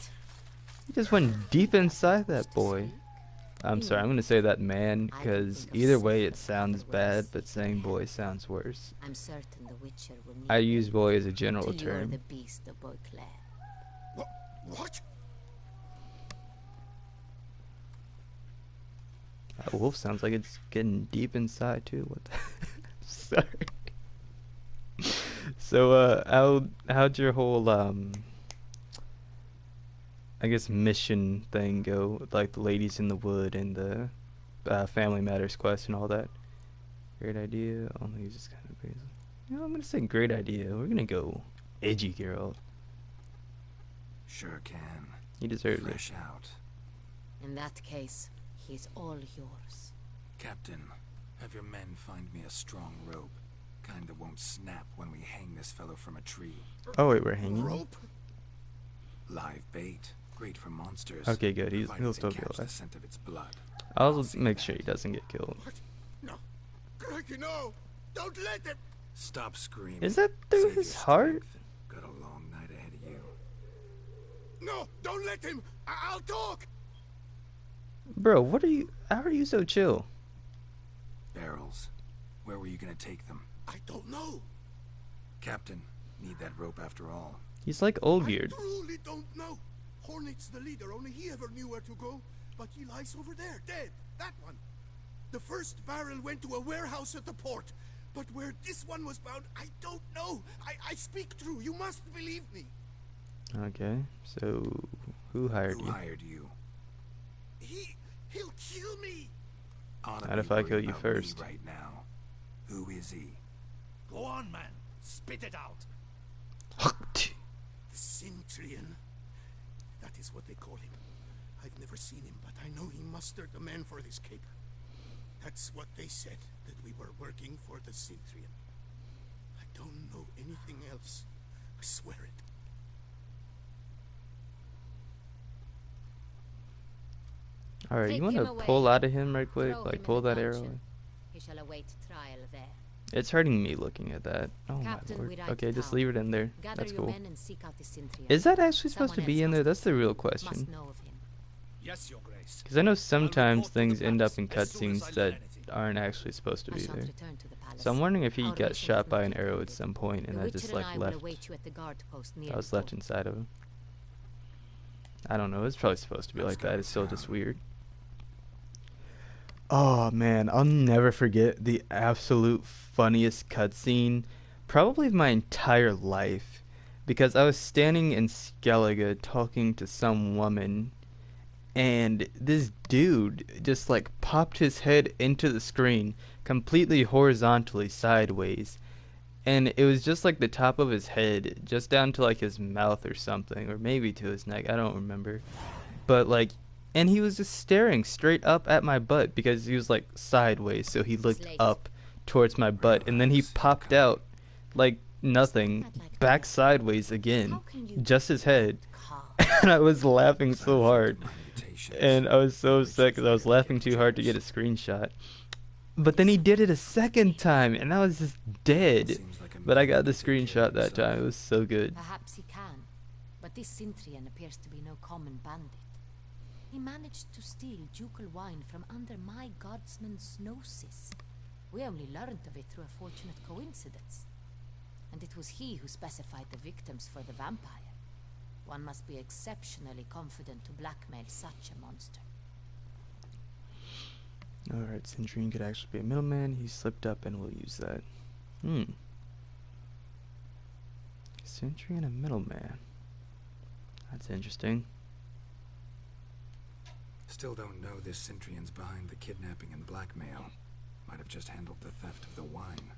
he just went deep inside that boy. I'm sorry, I'm gonna say that man, because either way it sounds bad, but saying boy sounds worse. I'm certain the Witcher will need I use them boy as a to general lure term. the beast of Beauclair. What? That wolf sounds like it's getting deep inside too. What the sorry. So how'd your whole I guess mission thing go with, like the ladies in the wood and the Family Matters quest and all that? Great idea. Only just kind of crazy. You know, I'm gonna say great idea. We're gonna go edgy girl. Sure can. He deserves it. Fresh out. In that case, he's all yours. Captain, have your men find me a strong rope. Kind that won't snap when we hang this fellow from a tree. Oh wait, we're hanging. Rope? Live bait. Great for monsters. Okay, good. provided He'll they still be catch the alive. scent of its blood. I'll see make that. sure he doesn't get killed. What? No. Crikey, no! Don't let him! Stop screaming. Is that through Save his your heart? strength. Got a long night ahead of you. No! Don't let him! I'll talk! Bro, what are you? How are you so chill? Barrels. Where were you gonna take them? I don't know. Captain, need that rope after all. He's like Oldbeard. I truly don't know. Hornet's the leader, only he ever knew where to go. But he lies over there, dead. That one. The first barrel went to a warehouse at the port. But where this one was bound, I don't know. I speak true. You must believe me. Okay, so who hired Who you? hired you? He'll kill me. Ought to Not be if I kill worried you about first. me right now. Who is he? Go on, man. Spit it out. The Cintrian. That is what they call him. I've never seen him, but I know he mustered the men for this caper. That's what they said, that we were working for the Cintrian. I don't know anything else. I swear it. Alright, Take you want him to away. pull out of him right quick? Throw him Like in pull the that arrow. dungeon. He shall await trial there. It's hurting me looking at that. Oh my Captain, lord. we ride Okay, to just town. leave it in there. Gather That's your cool. men and seek out the Sintrian. Is that actually supposed to Someone be else in there? must That's the real must question. know of him. Yes, Your Grace. Because I know I'll sometimes report to the things end up palace in as soon as I cutscenes learn that anything. aren't actually supposed to I be shan't there. return to the palace. So I'm wondering if he Our got mission shot is by not an yet arrow at ended. some point and The I Witcher just and like I will left. await you at the guard post near I was the left door. inside of him. I don't know. It's probably supposed to be Let's like go that. to It's still just town. weird. Oh man, I'll never forget the absolute funniest cutscene probably of my entire life. Because I was standing in Skellige talking to some woman, and this dude just like popped his head into the screen completely horizontally sideways. And it was just like the top of his head, just down to like his mouth or something, or maybe to his neck, I don't remember. But like, and he was just staring straight up at my butt because he was like sideways, so he looked late. up towards my butt, and then he Relax, popped you're out like nothing, Not like back that. sideways again, How can you just his head. calm? And I was laughing Side so effect hard, of my mutations. and I was so Which upset is because I was rarely laughing able too hard to get a use. screenshot. But then he did it a second time, and I was just dead. Seems like a But I man got the who can take care screenshot of that time. himself. It was so good. Perhaps he can, but this Sintrian appears to be no common bandit. He managed to steal ducal wine from under my guardsman's noses. We only learned of it through a fortunate coincidence. And it was he who specified the victims for the vampire. One must be exceptionally confident to blackmail such a monster. Alright, Centurion could actually be a middleman. He slipped up and we'll use that. Centurion a middleman. That's interesting. Still don't know this Centrion's behind the kidnapping and blackmail. Might have just handled the theft of the wine.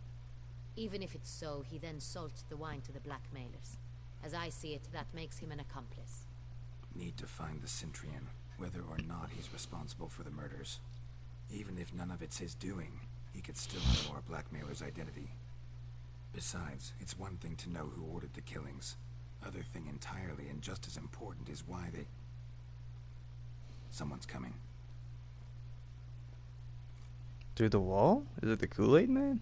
Even if it's so, he then sold the wine to the blackmailers. As I see it, that makes him an accomplice. Need to find the Centrion, whether or not he's responsible for the murders. Even if none of it's his doing, he could still know our blackmailer's identity. Besides, it's one thing to know who ordered the killings. Other thing entirely, and just as important, is why they... Someone's coming. Through the wall? Is it the Kool-Aid Man?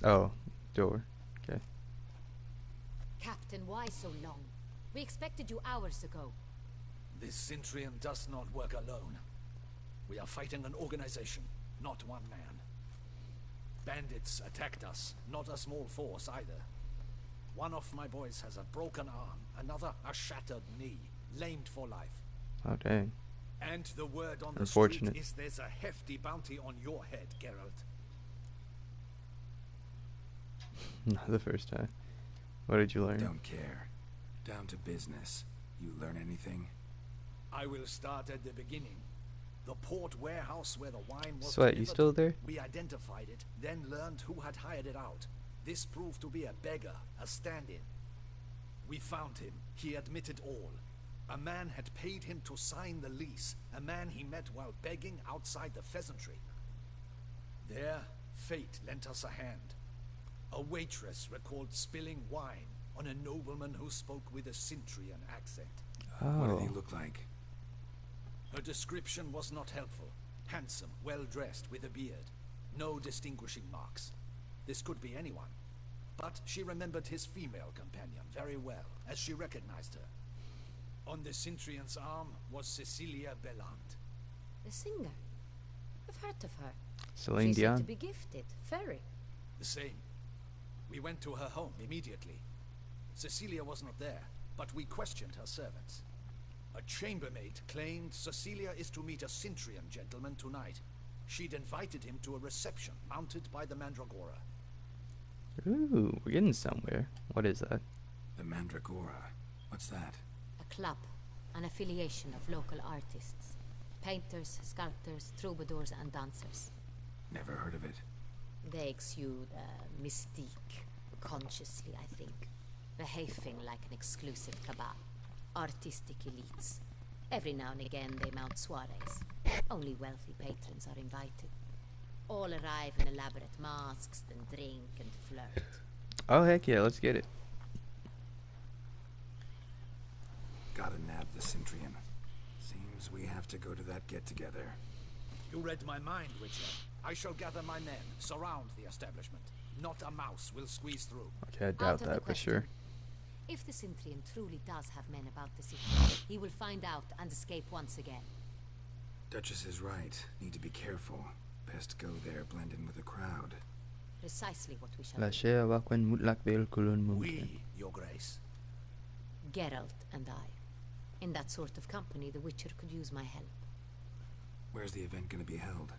Oh, door. Okay. Captain, why so long? We expected you hours ago. This Centurion does not work alone. We are fighting an organization, not one man. Bandits attacked us, not a small force either. One of my boys has a broken arm, another a shattered knee, lamed for life. Oh, dang. And the word on the Unfortunate. street is there's a hefty bounty on your head, Geralt. Not the first time. What did you learn? Don't care. Down to business. You learn anything? I will start at the beginning. The port warehouse where the wine was Sweat, you delivered, still there? we identified it, then learned who had hired it out. This proved to be a beggar, a stand-in. We found him. He admitted all. A man had paid him to sign the lease, a man he met while begging outside the pheasantry. There, fate lent us a hand. A waitress recalled spilling wine on a nobleman who spoke with a Centurion accent. What did he Oh. look like? Her description was not helpful. Handsome, well-dressed, with a beard. No distinguishing marks. This could be anyone. But she remembered his female companion very well, as she recognized her. On the Centurion's arm was Cecilia Belland. The singer. I've heard of her. Celine She seemed Dion? to be gifted. Very. The same. We went to her home immediately. Cecilia was not there, but we questioned her servants. A chambermaid claimed Cecilia is to meet a Centurion gentleman tonight. She'd invited him to a reception mounted by the Mandragora. Ooh, we're getting somewhere. What is that? The Mandragora. What's that? A club. An affiliation of local artists. Painters, sculptors, troubadours, and dancers. Never heard of it. They exude mystique, consciously, I think. Behaving like an exclusive cabal. Artistic elites. Every now and again they mount soirees. Only wealthy patrons are invited. All arrive in elaborate masks, then drink and flirt. Oh, heck yeah, let's get it. Gotta nab the Centurion. Seems we have to go to that get-together. You read my mind, Witcher. I shall gather my men, surround the establishment. Not a mouse will squeeze through. Okay, I Out doubt of the that, but sure. question. If the Synthrian truly does have men about the city, he will find out and escape once again. Duchess is right. Need to be careful. Best go there, blend in with the crowd. Precisely what we shall La do. shea wakwen mutlak bil kulun mumkin. We, your grace. Geralt and I. In that sort of company, the Witcher could use my help. Where's the event going to be held?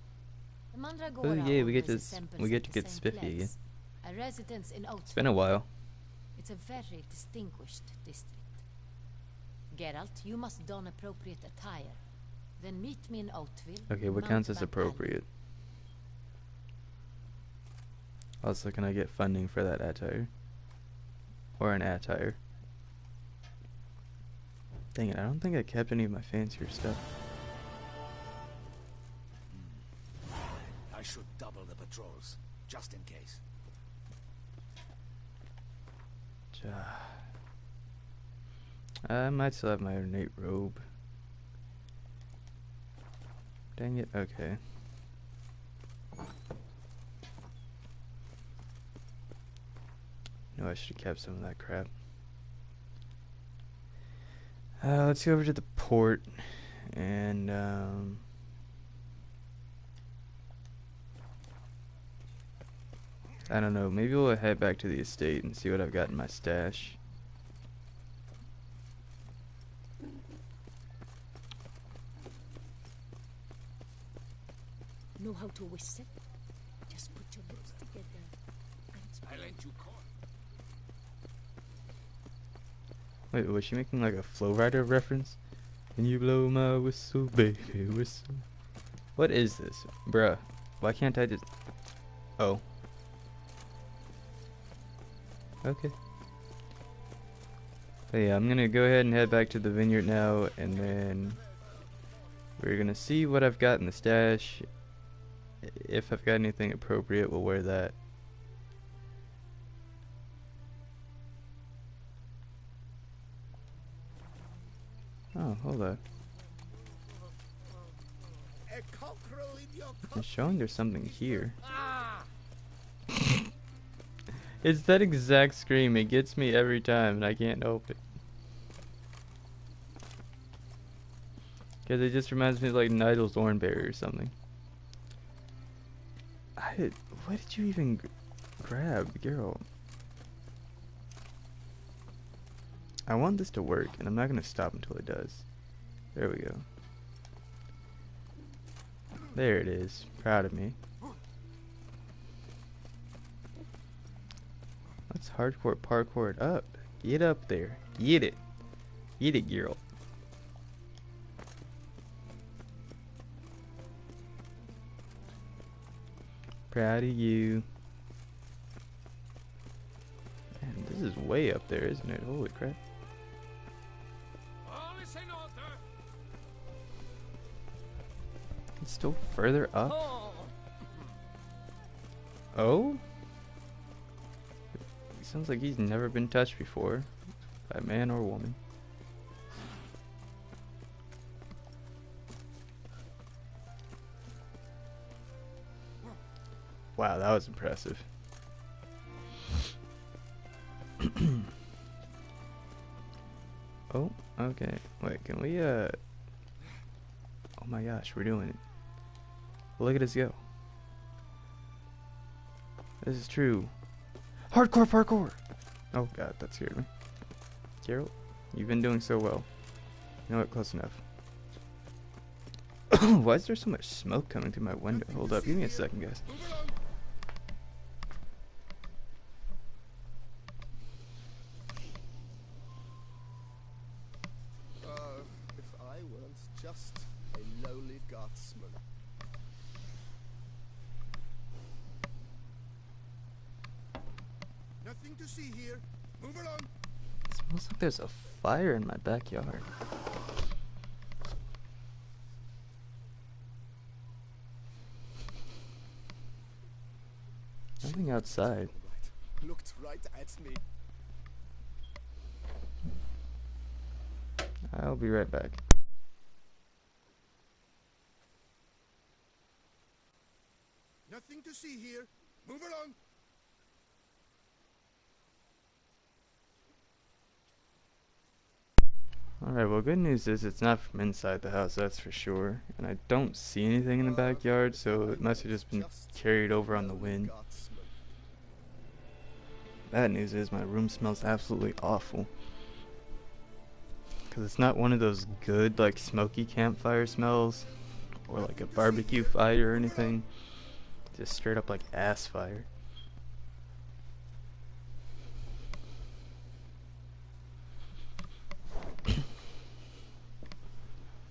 The Mandragora Oh yeah, we get always to assembles we get at to the get same spiffy again. place. A residence in Oathfield. It's been a while. It's a very distinguished district. Geralt, you must don appropriate attire. Then meet me in Oathfield. Okay, what Mount counts as Van appropriate? Also, can I get funding for that attire? Or an attire? Dang it, I don't think I kept any of my fancier stuff. I should double the patrols, just in case. I might still have my ornate robe. Dang it, okay. No, I should have kept some of that crap. Let's go over to the port and I don't know, maybe we'll head back to the estate and see what I've got in my stash. Know how to whistle? Just put your lips together and I lent you corn. Wait, was she making like a Flow Rider reference? Can you blow my whistle, baby, whistle? What is this? Bruh, why can't I just... Oh. Okay. But yeah, I'm gonna go ahead and head back to the vineyard now, and then we're gonna see what I've got in the stash. If I've got anything appropriate, we'll wear that. Oh, hold up. A cockerel in your It's showing there's something here. Ah! It's that exact scream. It gets me every time, and I can't help it. Because it just reminds me of like Nigel's Thornberry or something. What did you even grab, girl? I want this to work, and I'm not going to stop until it does. There we go. There it is. Proud of me. Let's hardcore parkour it up. Get up there. Get it. Get it, girl. Proud of you. Man, this is way up there, isn't it? Holy crap. It's still further up? Oh? Sounds like he's never been touched before. By man or woman. Wow, that was impressive. Oh, okay. Wait, can we, oh my gosh, we're doing it. Look at us go. This is true. Hardcore parkour! Oh god, that scared me. Geralt, you've been doing so well. You know what, close enough. Why is there so much smoke coming through my window? Hold up, give me a second, guys. If I weren't just a lowly guardsman. Nothing to see here. Move along. It smells like there's a fire in my backyard. Nothing outside. Looked right at me. I'll be right back. Nothing to see here. Move along. Alright, well, good news is it's not from inside the house, that's for sure. And I don't see anything in the backyard, so it must have just been carried over on the wind. Bad news is my room smells absolutely awful. Because it's not one of those good, like, smoky campfire smells, or like a barbecue fire or anything. Just straight up like ass fire.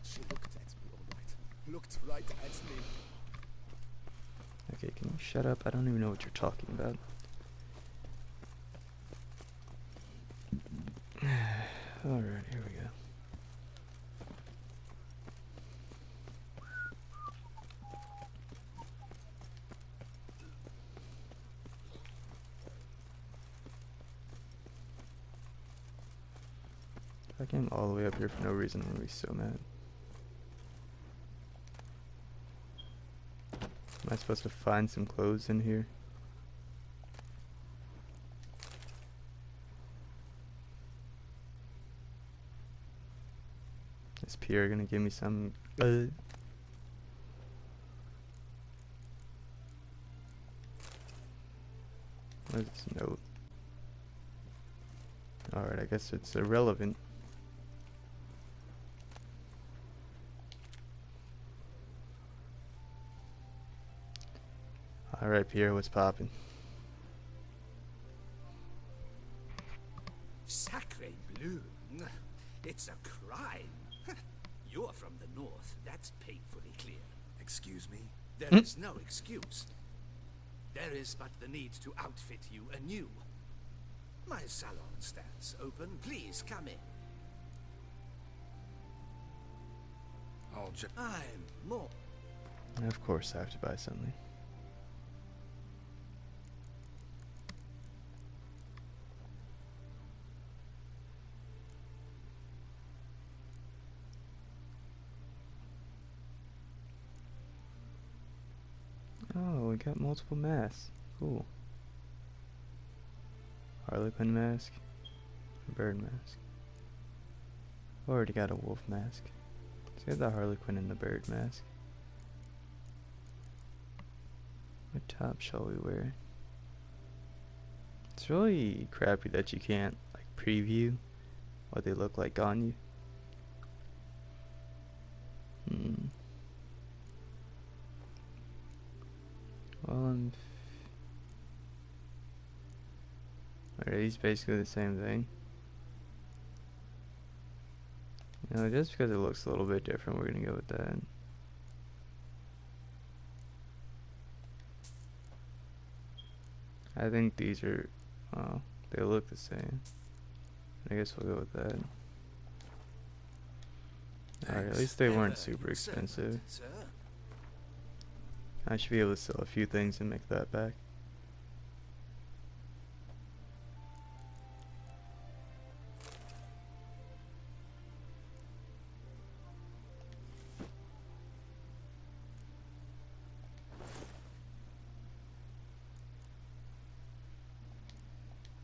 She looked at me, all right. Looked right at me. Okay, can you shut up? I don't even know what you're talking about. Alright, here we go. If I came all the way up here for no reason, I'm gonna be so mad. Am I supposed to find some clothes in here? Is Pierre gonna give me some? What is this note? Alright, I guess it's irrelevant. Alright, Pierre, what's poppin'? Sacre bleu. It's a crime. You're from the north. That's painfully clear. Excuse me? There is no excuse. There is but the need to outfit you anew. My salon stands open. Please come in. I'm more. Of course I have to buy something. Oh, we got multiple masks. Cool. Harlequin mask. Bird mask. Already got a wolf mask. Let's get the Harlequin and the bird mask. What top shall we wear? It's really crappy that you can't like preview what they look like on you. Well, are these basically the same thing? You know, just because it looks a little bit different, we're gonna go with that. I think these are, oh, they look the same. I guess we'll go with that. Alright, at least they weren't super expensive. I should be able to sell a few things and make that back.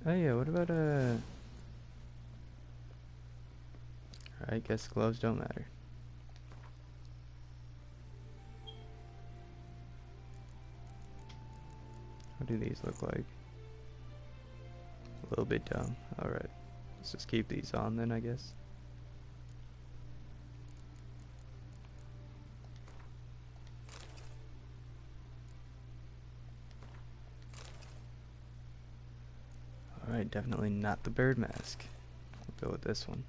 Oh yeah, what about I guess gloves don't matter. What do these look like? A little bit dumb. Alright. Let's just keep these on then, I guess. Alright, definitely not the bird mask. We'll go with this one.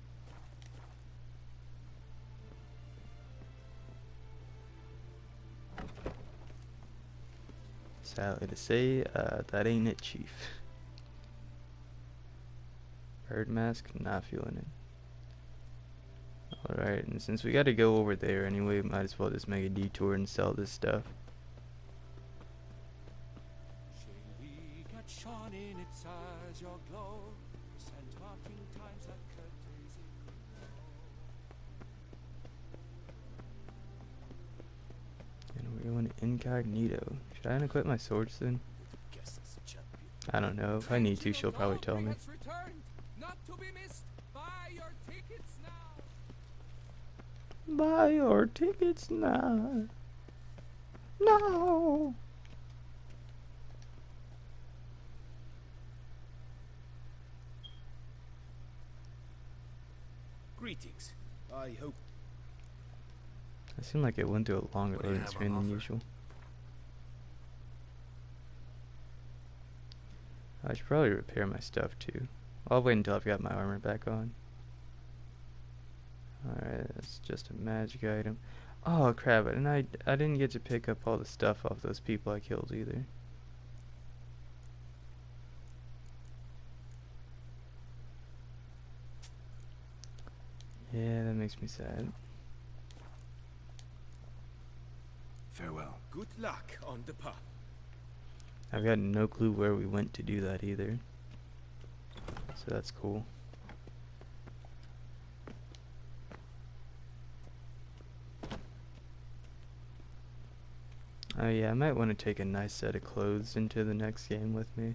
Sadly to say, that ain't it, Chief. Bird mask, not feeling it. Alright, and since we gotta go over there anyway, might as well just make a detour and sell this stuff. And we're going Incognito. Should I unequip my sword soon? Guess as a champion. I don't know. If I need to, she'll probably tell me. Not to be missed. Buy your tickets now. Buy your tickets now. No. Greetings. I hope. It seemed like it went through a longer What do you loading have screen on than offer? usual. I should probably repair my stuff too. I'll wait until I've got my armor back on. Alright, that's just a magic item. Oh crap, and I didn't get to pick up all the stuff off those people I killed either. Yeah, that makes me sad. Farewell. Good luck on the path. I've got no clue where we went to do that either. So that's cool. Oh yeah, I might want to take a nice set of clothes into the next game with me.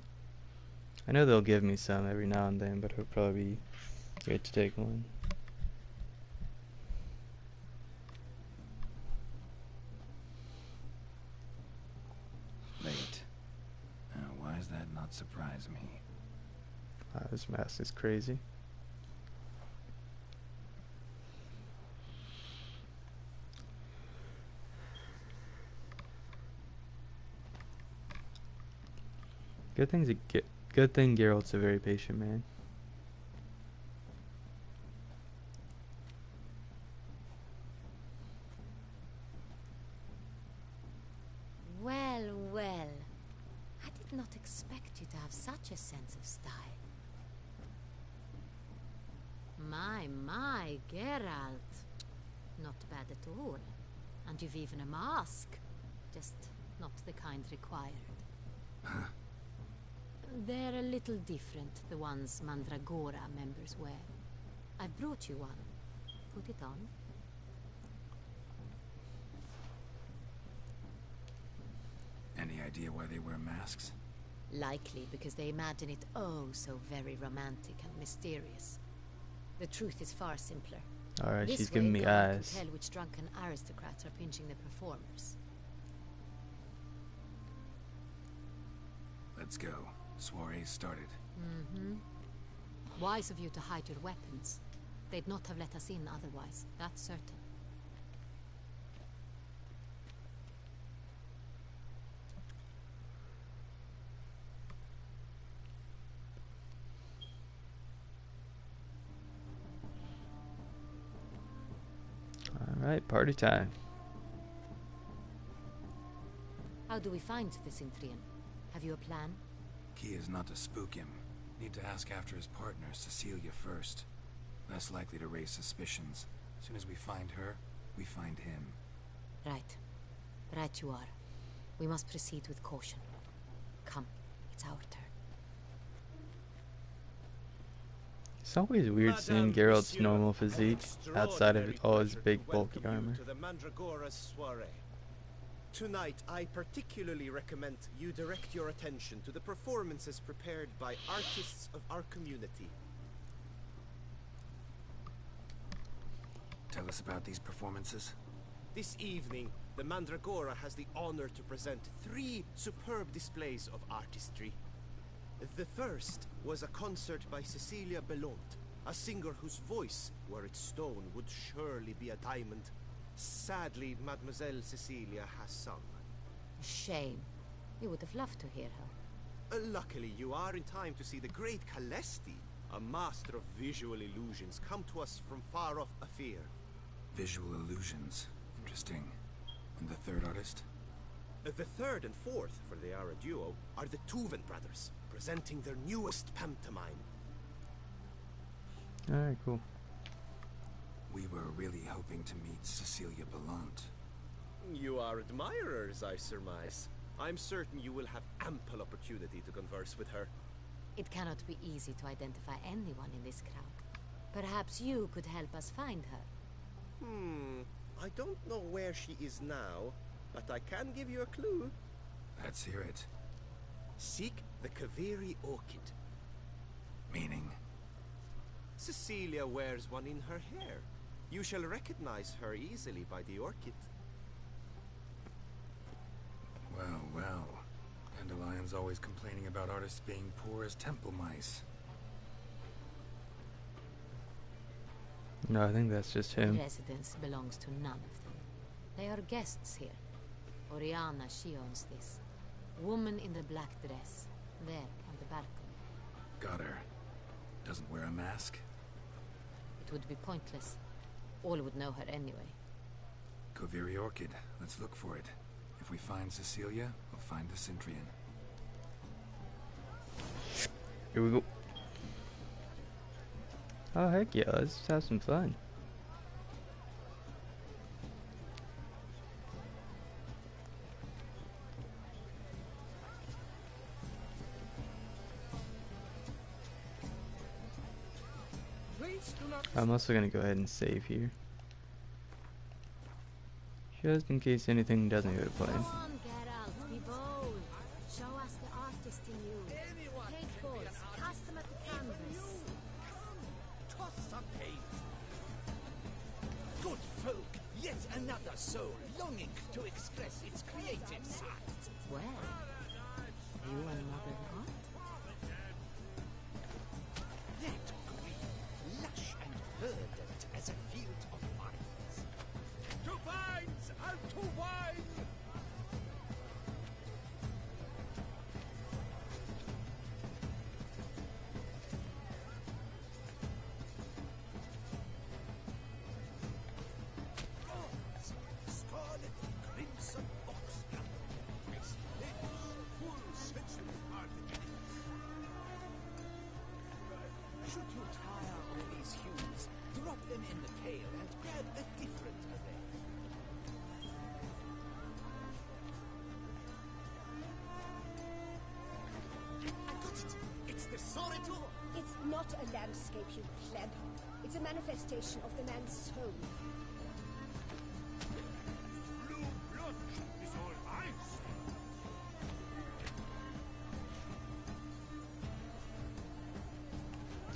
I know they'll give me some every now and then, but it'll probably be great to take one. Late. Now, why does that not surprise me? Wow, this mask is crazy. Good thing Geralt's a very patient man. Well, well. I did not expect you to have such a sense of style. My, Geralt. Not bad at all. And you've even a mask. Just not the kind required. They're a little different, the ones Mandragora members wear. I've brought you one. Put it on. Any idea why they wear masks? Likely because they imagine it oh so very romantic and mysterious. The truth is far simpler. Alright, This she's way, giving me Gawain can eyes. tell which drunken aristocrats are pinching the performers. Let's go. Soiree's started. Mm-hmm. Wise of you to hide your weapons. They'd not have let us in otherwise, that's certain. Alright, party time. How do we find the Cintrian? Have you a plan? Key is not to spook him. Need to ask after his partner, Cecilia, first. Less likely to raise suspicions. As soon as we find her, we find him. Right. Right you are. We must proceed with caution. Come, it's our turn. It's always weird seeing Madame, Geralt's Monsieur, normal an physique outside of extraordinary all his pleasure big to bulky welcome you armor. to the Mandragora's soiree. Tonight, I particularly recommend you direct your attention to the performances prepared by artists of our community. Tell us about these performances. This evening, the Mandragora has the honor to present 3 superb displays of artistry. The first was a concert by Cecilia Belont, a singer whose voice, were it stone, would surely be a diamond. Sadly, Mademoiselle Cecilia has sung. Shame. We would have loved to hear her. Luckily, you are in time to see the great Calesti, a master of visual illusions, come to us from far off Afir. Visual illusions. Interesting. And the third artist? The third and fourth, for they are a duo, are the Tuven brothers, presenting their newest pantomime. Alright, cool. We were really hoping to meet Cecilia Bellant. You are admirers, I surmise. I'm certain you will have ample opportunity to converse with her. It cannot be easy to identify anyone in this crowd. Perhaps you could help us find her. I don't know where she is now, but I can give you a clue. Let's hear it. Seek the Kaveri orchid. Meaning? Cecilia wears one in her hair. You shall recognize her easily by the orchid. Well, well. Dandelion's always complaining about artists being poor as temple mice. No, I think that's just him. Residence belongs to none of them. They are guests here. Oriana, she owns this. Woman in the black dress. There, on the balcony. Got her. Doesn't wear a mask? It would be pointless. All would know her anyway. Kaveri orchid. Let's look for it. If we find Cecilia, we'll find the Cintrian. Here we go. Oh, heck yeah, let's have some fun. Please do not. I'm also gonna go ahead and save here. Just in case anything doesn't go to plan. Come on, Geralt, be bold. Show us the artist in you. Take balls, cast them at the canvas. Toss some paint. Good folk, yet another soul longing to express its creative side. Well, you and modern art? That green, lush and verdant as a field of vines. To vines and to wine! Gods, scarlet, crimson boxcap, with lips, full sensory harmony. Should you tire of these hues, drop them in the pail and grab a different array. I got it! It's the Soritor! It's not a landscape, you pleb. It's a manifestation of the man's soul. Blue blood is all I see.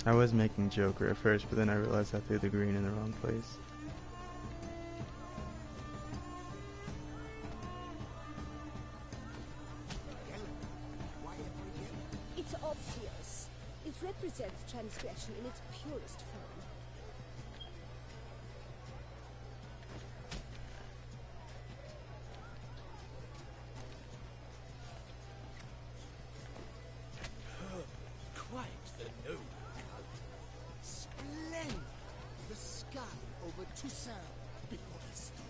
I was making Joker at first, but then I realized I threw the green in the wrong place. It's obvious. It represents transgression in its purest form. Quite the noble color. Splendid! The sky over Toussaint before the storm.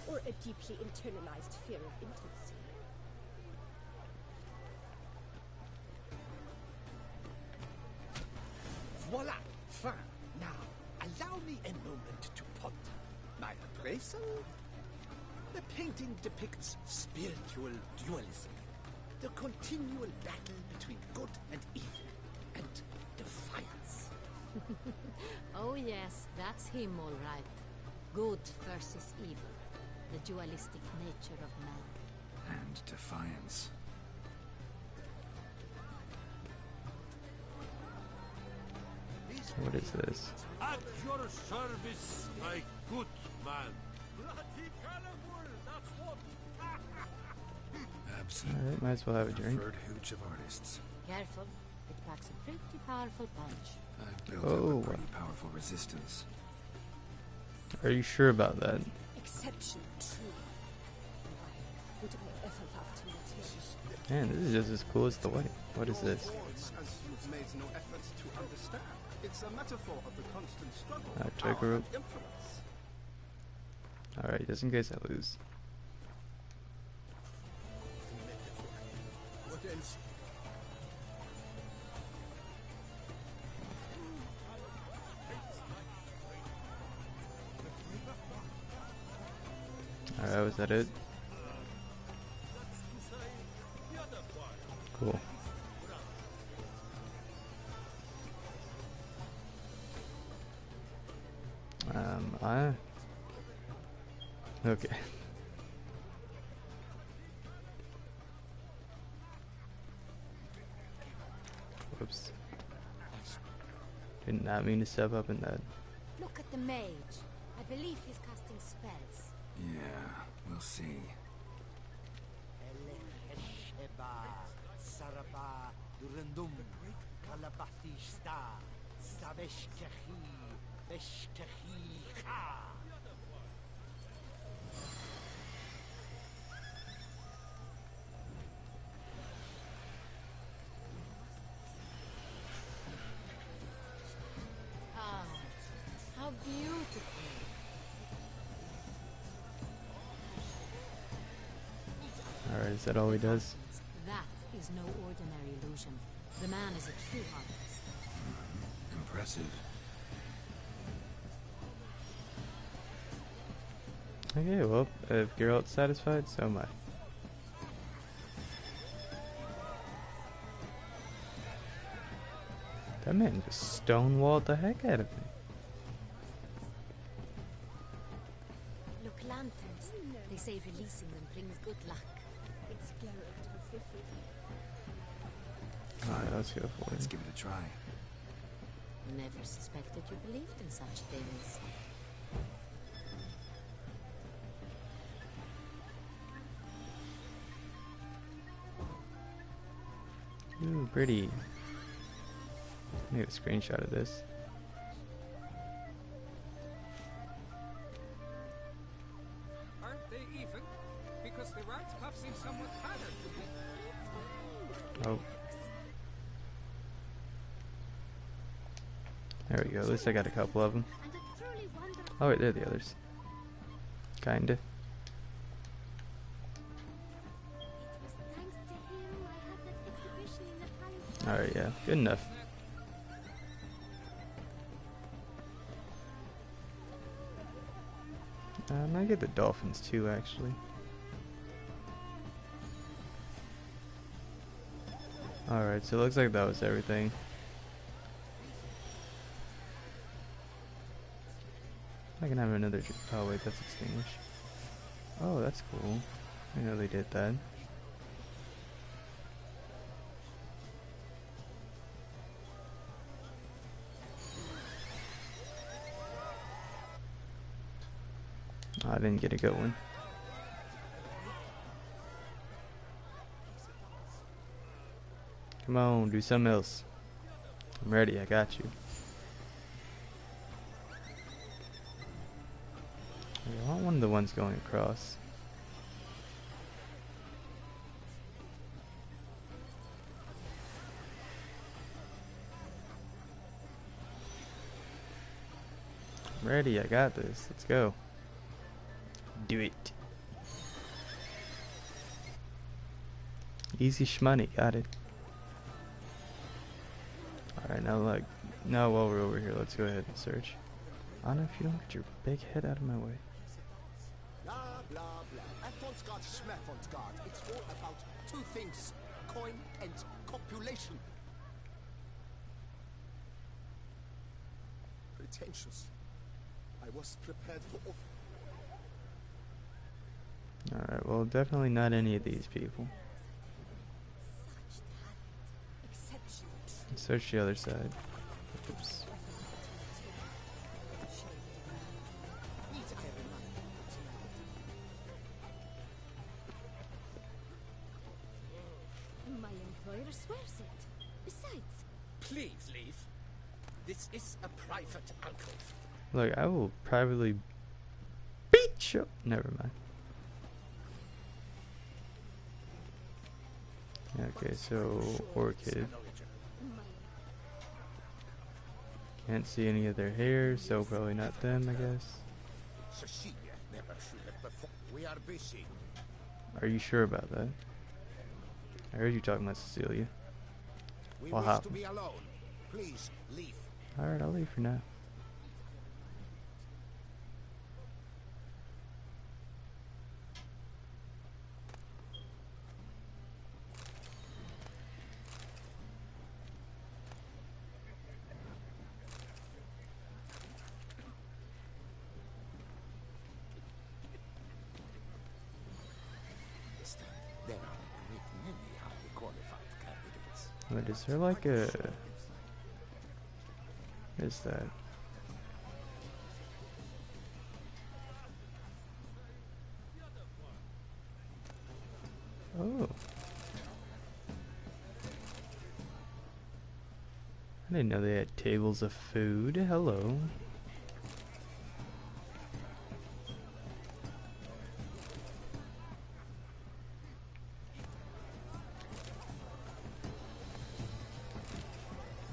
Or a deeply internalized fear of intimacy. Voila! Fin. Now, allow me a moment to ponder. My appraisal? The painting depicts spiritual dualism. The continual battle between good and evil. And defiance. Oh yes, that's him all right. Good versus evil. The dualistic nature of man. And defiance. What is this? At your service, my good man. Bloody colorful, that's what. Absolute Alright, might as well have a drink. preferred hooch of artists. Careful, it packs a pretty powerful punch. I've built Oh. up a pretty powerful resistance. Are you sure about that? Exception true. Would I ever love to meet him? Man, this is just as cool as the white. What is this? As you've made no effort to understand. It's a metaphor of the constant struggle. Take a power rope. and influence. Alright, just in case I lose. What else? Alright, was that it? Cool. Okay. Oops. Did not mean to step up in that. Look at the mage. I believe he's casting spells. Yeah, we'll see. Ah, how beautiful. Alright, is that all he does? That is no ordinary illusion. The man is a true artist. Impressive. Okay, well, if Geralt's satisfied, so am I. That man just stonewalled the heck out of me. Look, lanterns. They say releasing them brings good luck. It's Geralt of Rivia. Alright, let's go for Let's it. give it a try. Never suspected you believed in such things. Ooh, pretty. Let me get a screenshot of this. Aren't they even? Because the right cuff seems somewhat tattered to me. Oh. There we go. At least I got a couple of them. Oh wait, they're the others. Kinda. Alright, yeah. Good enough. I might get the dolphins too, actually. Alright, so it looks like that was everything. I can have another. Oh wait, that's extinguished. Oh, that's cool. I know they did that. Oh, I didn't get a good one. Come on, do something else. I'm ready, I got you. I want one of the ones going across. I'm ready, I got this. Let's go. Do it. Easy shmoney, got it. Alright, now while we're over here, let's go ahead and search. Anna, if you don't get your big head out of my way. Blah, blah, blah. Avant-garde, schmavant-garde. It's all about two things. Coin and copulation. Pretentious. I was prepared for all. Alright, well, definitely not any of these people. Let's search the other side. Oops. My employer swears it. Besides, Please leave. This is a private alcove. Look, I will privately beat you. Never mind. Okay, so orchid. Can't see any of their hair, so probably not them, I guess. Cecilia never should have performed. We are busy. Are you sure about that? I heard you talking about Cecilia. We What wish to happened? be alone. Please leave. Alright, I'll leave for now. There are a great many highly qualified candidates. Wait, is there like a... What is that? Oh. I didn't know they had tables of food. Hello.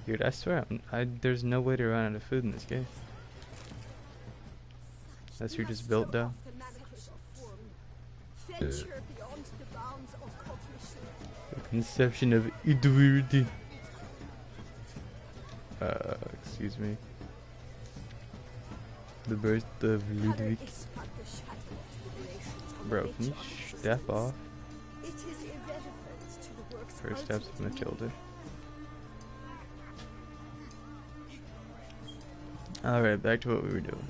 Dude, I swear, there's no way to run out of food in this game. Unless you're just built down. The conception of individuality. Excuse me. The birth of Ludwig. Bro, can you step off? First steps of Matilda. Alright, back to what we were doing.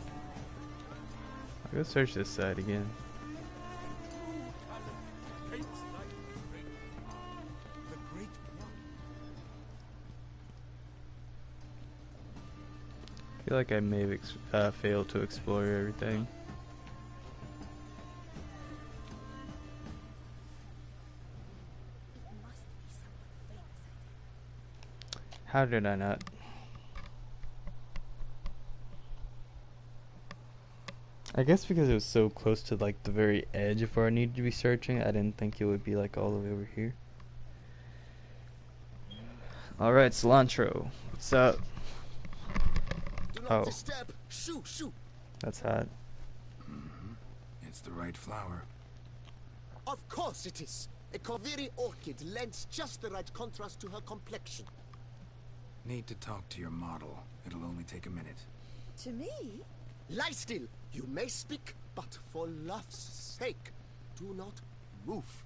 I'll go search this side again. I feel like I may have failed to explore everything. How did I not? I guess because it was so close to like the very edge of where I needed to be searching, I didn't think it would be like all the way over here. Alright, cilantro. What's up? Oh. That's hot. It's the right flower. Of course it is. A Kaviri orchid lends just the right contrast to her complexion. Need to talk to your model. It'll only take a minute. To me? Lie still. You may speak, but for love's sake, do not move.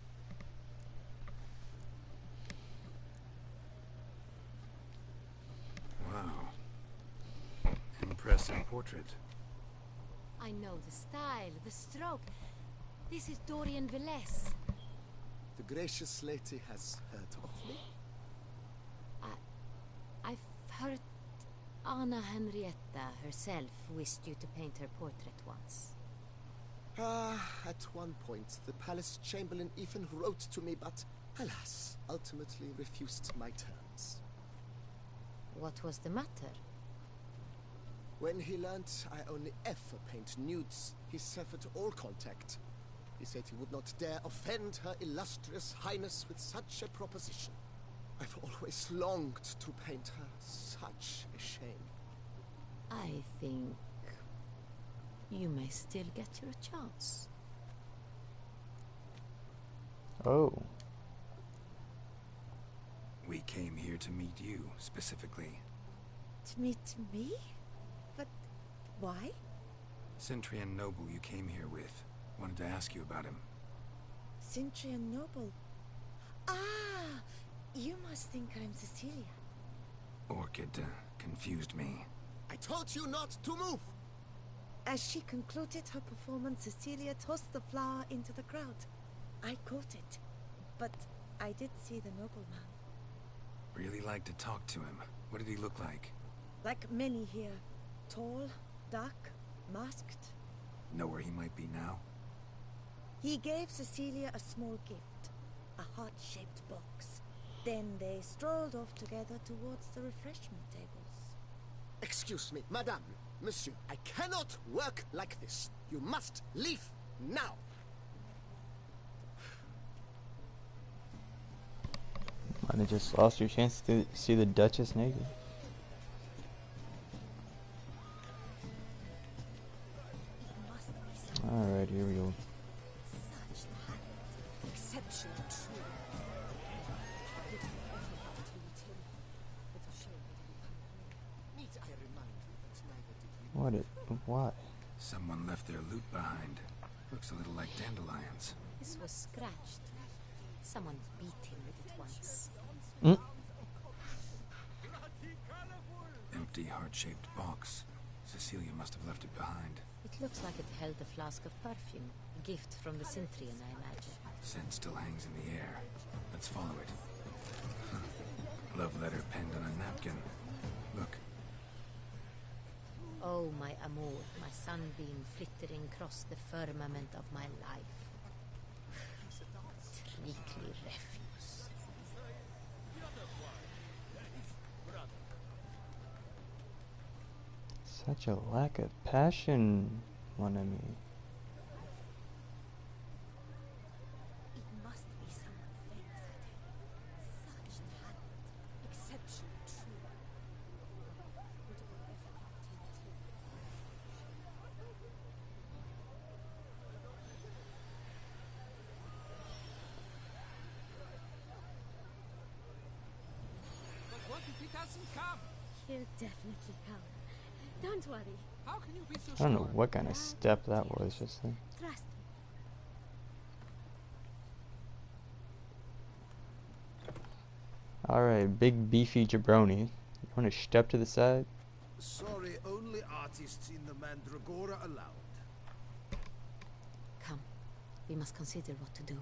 Wow. Impressive portrait. I know the style, the stroke. This is Dorian Velez. The gracious lady has heard of me? I've heard Anna Henrietta herself wished you to paint her portrait once. At one point, the palace chamberlain even wrote to me, but alas, ultimately refused my terms. What was the matter? When he learnt I only ever paint nudes, he severed all contact. He said he would not dare offend her illustrious highness with such a proposition. I've always longed to paint her. Such a shame. I think you may still get your chance. Oh. We came here to meet you, specifically. To meet me? But why? Centrian noble you came here with. Wanted to ask you about him. Centrian noble? Ah! You must think I'm Cecilia. Orchid confused me. I told you not to move! As she concluded her performance, Cecilia tossed the flower into the crowd. I caught it, but I did see the nobleman. Really like to talk to him. What did he look like? Like many here. Tall, dark, masked. Know where he might be now? He gave Cecilia a small gift, a heart-shaped box. Then they strolled off together towards the refreshment tables. Excuse me, madame, monsieur, I cannot work like this. You must leave now. Might have just lost your chance to see the Duchess naked. Alright, here we go. Such talent, exceptional true. Would I ever have to meet him? It's a shame he didn't come with me. Need I remind you that neither did we. Why? Someone left their loot behind. Looks a little like dandelions. This was scratched. Someone beat him with it once. Empty heart-shaped box. Cecilia must have left it behind. It looks like it held a flask of perfume. A gift from the Cintrian, I imagine. Scent still hangs in the air. Let's follow it. Love letter penned on a napkin. Look. Oh, my amour, my sunbeam flittering across the firmament of my life. Treacly refuse. Such a lack of passion, mon ami. It must be someone famous, I tell you. Such talent. Exceptional, true. Would you ever have taken it? But what if he doesn't come? He'll definitely come. Don't worry. How can you be so I sure? don't know what kind of step that was just then. Trust me. Alright, big beefy jabroni. You want to step to the side? Sorry, only artists in the Mandragora allowed. Come, we must consider what to do.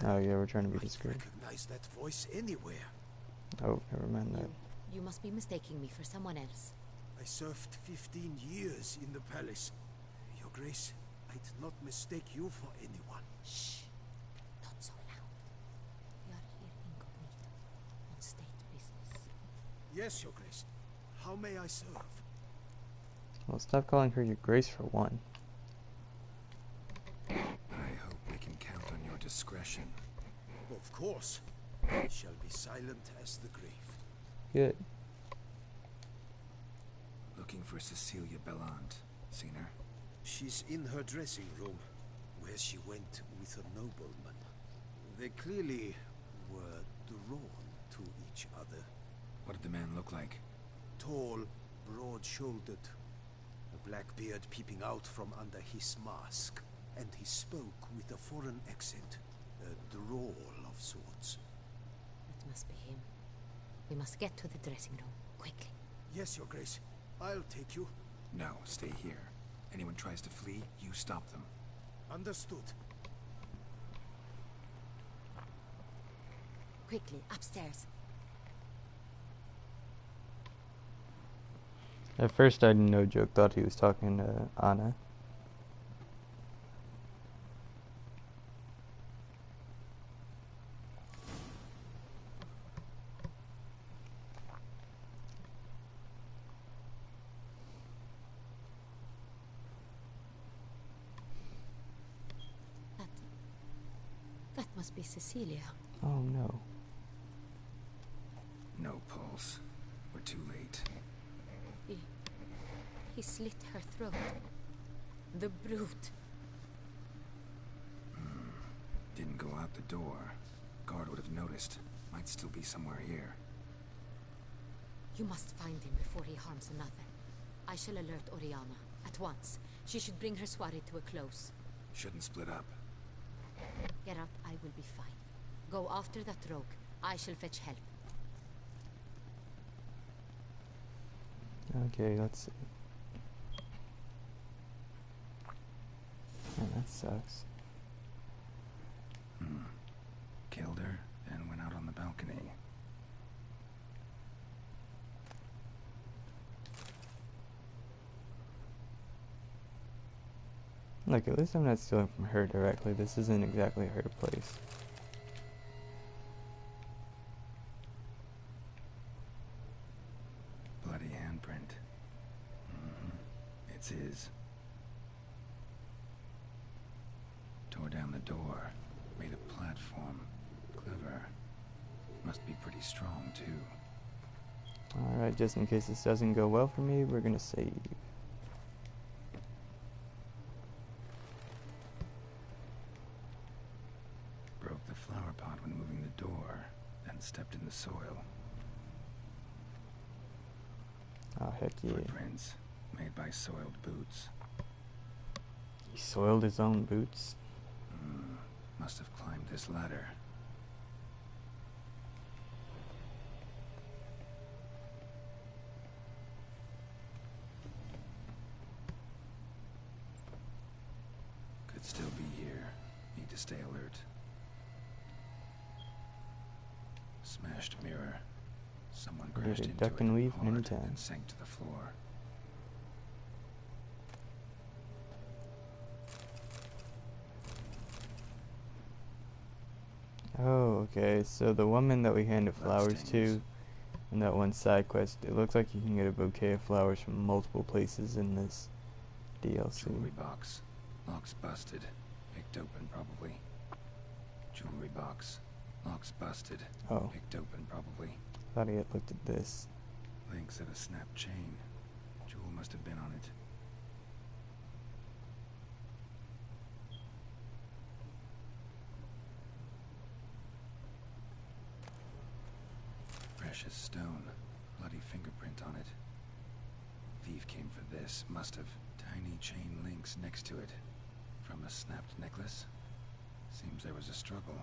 Oh yeah, we're trying to be I discreet. recognize that voice anywhere. Oh, never mind that. You must be mistaking me for someone else. I served 15 years in the palace. Your Grace, I'd not mistake you for anyone. Shh! Not so loud. We are here incognito, on state business. Yes, Your Grace. How may I serve? Well, stop calling her your grace for one. I hope we can count on your discretion. Of course. I shall be silent as the grave. Good. Looking for Cecilia Bellant. Seen her? She's in her dressing room, where she went with a nobleman. They clearly were drawn to each other. What did the man look like? Tall, broad-shouldered, a black beard peeping out from under his mask, and he spoke with a foreign accent, a drawl of sorts. That must be him. We must get to the dressing room, quickly. Yes, Your Grace. I'll take you. No, stay here. Anyone tries to flee, you stop them. Understood. Quickly, upstairs. At first, I, no joke, thought he was talking to Anna. That must be Cecilia. Oh no. No pulse. We're too late. He slit her throat. The brute. Didn't go out the door. Guard would have noticed. Might still be somewhere here. You must find him before he harms another. I shall alert Oriana at once. She should bring her soirée to a close. Shouldn't split up. Geralt, I will be fine. Go after that rogue. I shall fetch help. Okay, let's see. Oh, that sucks. Killed her and went out on the balcony. Look, at least I'm not stealing from her directly. This isn't exactly her place. Bloody handprint. It's his. Tore down the door. Made a platform. Clever. Must be pretty strong, too. Alright, just in case this doesn't go well for me, we're gonna save. Broke the flower pot when moving the door, then stepped in the soil. Oh, heck yeah. Footprints made by soiled boots. He soiled his own boots. Must have climbed this ladder. Could still be here. Need to stay alert. Smashed mirror. Someone Ready crashed to into duck it and weave hard anytime. and sank to the floor. Oh, okay. So the woman that we handed flowers Bloodstains. to in that one side quest, it looks like you can get a bouquet of flowers from multiple places in this DLC. Jewelry box. Lock's busted. Picked open probably. Jewelry box. Lock's busted. Oh, Picked open probably. thought I had looked at this. Links at a snapped chain. Jewel must have been on it. Precious stone. Bloody fingerprint on it. Thief came for this. Must have. Tiny chain links next to it. From a snapped necklace. Seems there was a struggle.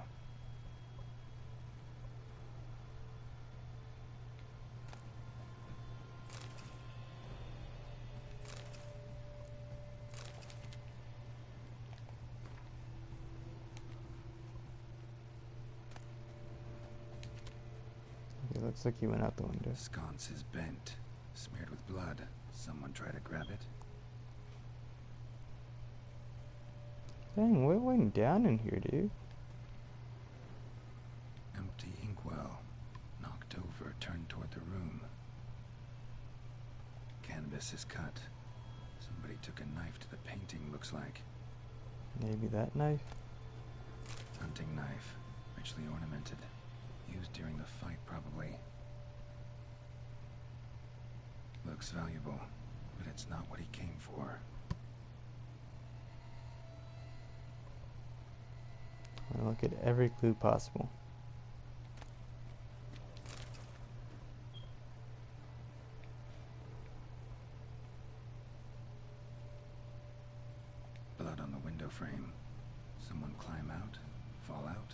It looks like he went out the window. Sconce is bent. Smeared with blood. Someone try to grab it. Dang, what went down in here, dude? Empty inkwell. Knocked over, turned toward the room. Canvas is cut. Somebody took a knife to the painting, looks like. Maybe that knife? Hunting knife. Richly ornamented. Used during the fight, probably. Looks valuable, but it's not what he came for. I look at every clue possible. Blood on the window frame. Someone climb out? Fall out?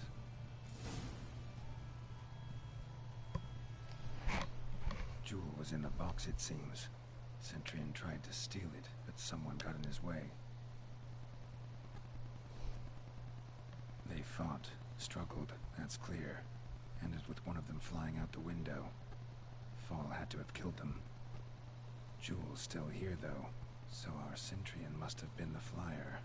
Jewel was in the box, it seems. Centurion tried to steal it, but someone got in his way. They fought, struggled, that's clear. Ended with one of them flying out the window. Fall had to have killed them. Jewel's still here, though, so our Centurion must have been the flyer.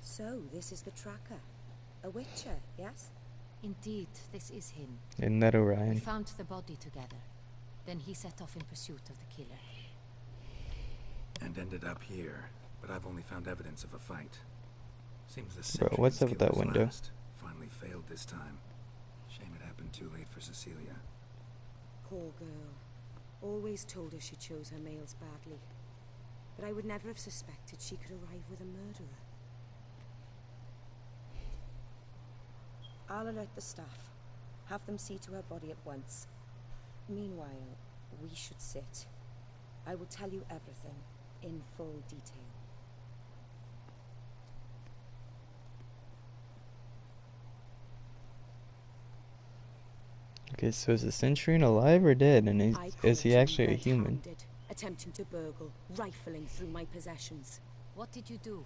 So, this is the tracker. A witcher, yes? Indeed, this is him. Isn't that We Orion? found the body together. Then he set off in pursuit of the killer. And ended up here, but I've only found evidence of a fight. Seems the Bro, what's up with that Centurion's window? last. Finally failed this time. Shame it happened too late for Cecilia. Poor girl. Always told her she chose her males badly. But I would never have suspected she could arrive with a murderer. I'll alert the staff. Have them see to her body at once. Meanwhile, we should sit. I will tell you everything, in full detail. Okay, so is the Centurion alive or dead? And is he actually a human? Red-handed, attempting to burgle, rifling through my possessions. What did you do?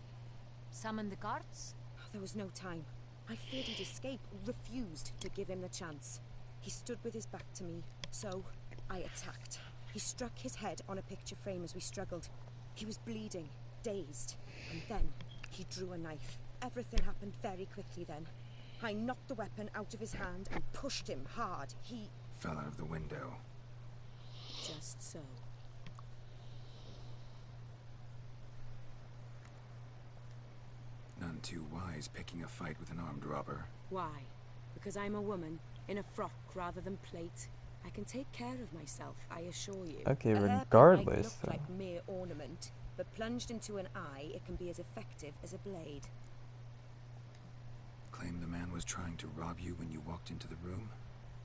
Summon the guards? There was no time. I feared he'd escape, refused to give him the chance. He stood with his back to me, so I attacked. He struck his head on a picture frame as we struggled. He was bleeding, dazed, and then he drew a knife. Everything happened very quickly then. I knocked the weapon out of his hand and pushed him hard. He Fell out of the window. just so. None too wise picking a fight with an armed robber. Why? Because I'm a woman, in a frock rather than plate. I can take care of myself, I assure you. Okay, A hairpin regardless, might look though. like mere ornament, but plunged into an eye, it can be as effective as a blade. Claim the man was trying to rob you when you walked into the room?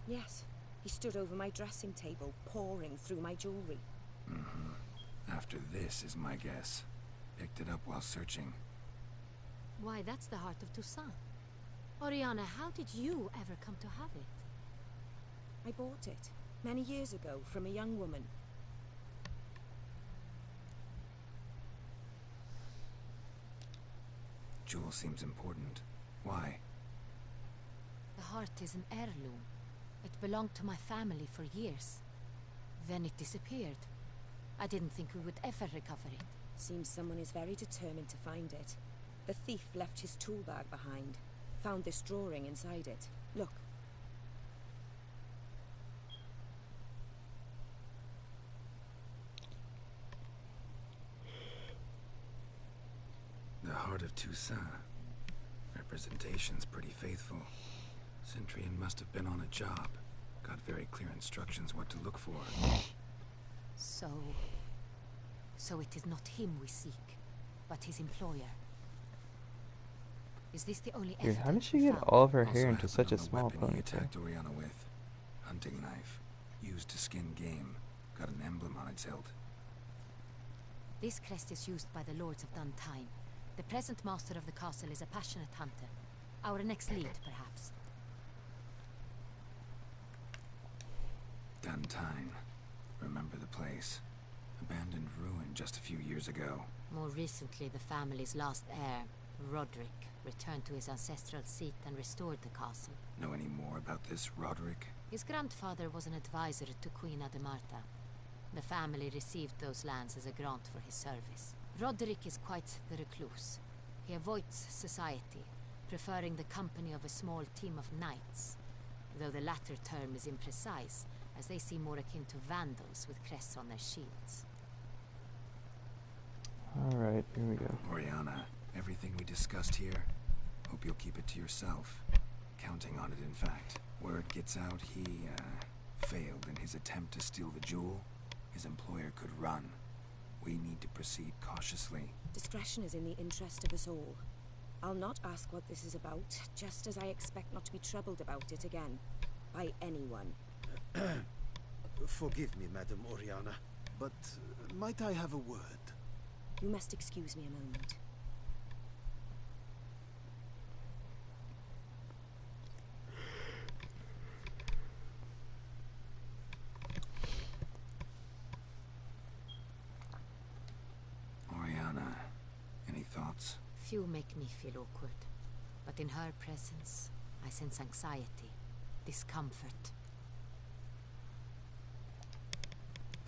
Yes, he stood over my dressing table, pouring through my jewelry. Mm-hmm. After this is my guess. Picked it up while searching. Why, that's the heart of Toussaint. Oriana, how did you ever come to have it? I bought it, many years ago, from a young woman. Jewel seems important. Why? The heart is an heirloom. It belonged to my family for years. Then it disappeared. I didn't think we would ever recover it. Seems someone is very determined to find it. The thief left his tool bag behind. Found this drawing inside it. Look. The Heart of Toussaint. Representation's pretty faithful. Centurion must have been on a job. Got very clear instructions what to look for. So it is not him we seek, but his employer. Is this the only Dude, evidence how did she we get found? all of her Also hair into happened such a on the small weapon he ponytail? attacked Oriana with. Hunting knife. Used to skin game. Got an emblem on its hilt. This crest is used by the Lords of Duntine. The present master of the castle is a passionate hunter. Our next lead, perhaps. Duntine. Remember the place. Abandoned ruin just a few years ago. More recently, the family's last heir, Roderick, returned to his ancestral seat and restored the castle. Know any more about this Roderick? His grandfather was an advisor to Queen Ademarta. The family received those lands as a grant for his service. Roderick is quite the recluse. He avoids society, preferring the company of a small team of knights, though the latter term is imprecise, as they seem more akin to vandals with crests on their shields. Alright, here we go. Oriana, everything we discussed here, hope you'll keep it to yourself. Counting on it, in fact. Word gets out he, failed in his attempt to steal the jewel. His employer could run. We need to proceed cautiously. Discretion is in the interest of us all. I'll not ask what this is about, just as I expect not to be troubled about it again. By anyone. Forgive me, Madam Oriana, but might I have a word? You must excuse me a moment. Oriana, any thoughts? Few make me feel awkward, but in her presence, I sense anxiety, discomfort.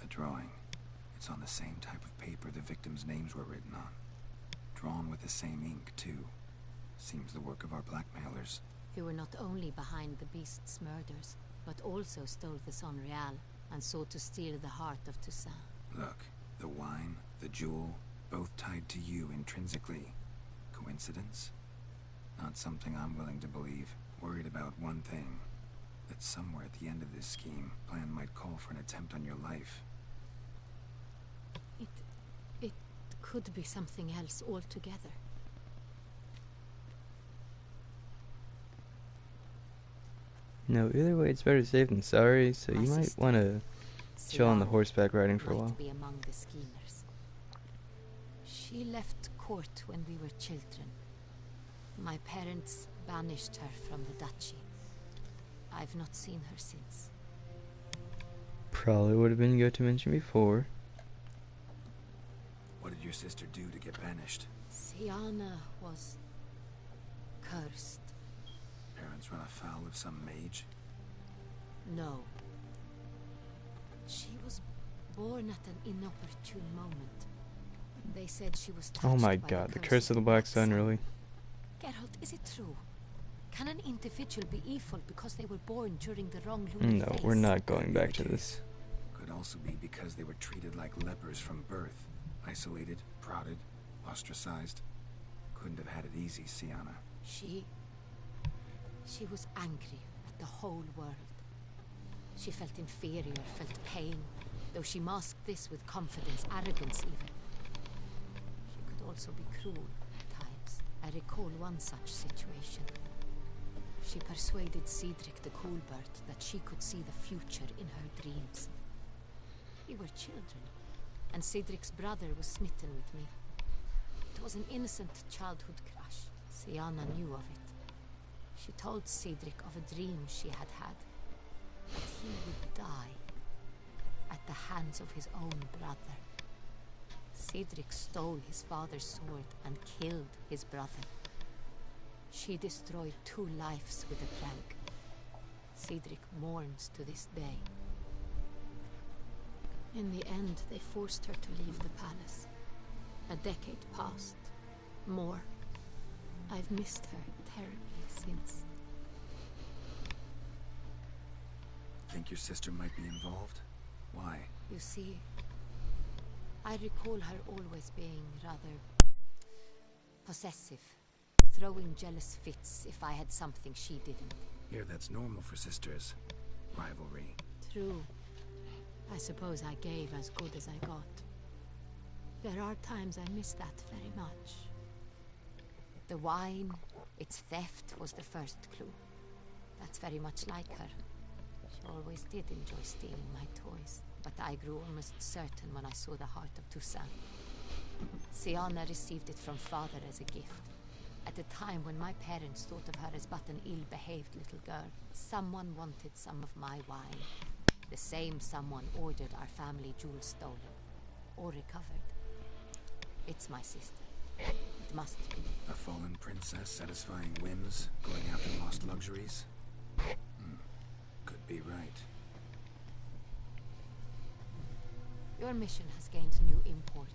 The drawing. It's on the same type of paper the victims' names were written on. Drawn with the same ink, too. Seems the work of our blackmailers. Who were not only behind the beast's murders, but also stole the Son Real and sought to steal the heart of Toussaint. Look, the wine, the jewel, both tied to you intrinsically. Coincidence? Not something I'm willing to believe. Worried about one thing. That somewhere at the end of this scheme, plan might call for an attempt on your life. It could be something else altogether. No, either way, it's better safe than sorry, so you might want to chill on the horseback riding for a while. Might be among the schemers. She left court when we were children. My parents banished her from the duchy. I've not seen her since. Probably would have been good to mention before. What did your sister do to get banished? Siana was cursed. Parents run afoul of some mage? No. She was born at an inopportune moment. They said she was touched Oh my by god, the curse of the Black Sun, really? Geralt, is it true? Can an individual be evil because they were born during the wrong lunar No, phase? we're not going back to this. Could also be because they were treated like lepers from birth. Isolated, prodded, ostracized. Couldn't have had it easy, Siana. She was angry at the whole world. She felt inferior, felt pain, though she masked this with confidence, arrogance even. She could also be cruel at times. I recall one such situation. She persuaded Cedric the Coolbird that she could see the future in her dreams. We were children, and Cedric's brother was smitten with me. It was an innocent childhood crush. Siana knew of it. She told Cedric of a dream she had had, that he would die at the hands of his own brother. Cedric stole his father's sword and killed his brother. She destroyed 2 lives with a prank. Cedric mourns to this day. In the end, they forced her to leave the palace. A decade passed. More. I've missed her terribly since. Think your sister might be involved? Why? You see, I recall her always being rather possessive, throwing jealous fits if I had something she didn't. Here, that's normal for sisters. Rivalry. True. I suppose I gave as good as I got. There are times I miss that very much. The wine, its theft, was the first clue. That's very much like her. She always did enjoy stealing my toys, but I grew almost certain when I saw the heart of Toussaint. Siana received it from father as a gift. At a time when my parents thought of her as but an ill-behaved little girl, someone wanted some of my wine. The same someone ordered our family jewels stolen, or recovered. It's my sister. It must be. A fallen princess satisfying whims, going after lost luxuries? Could be right. Your mission has gained new import.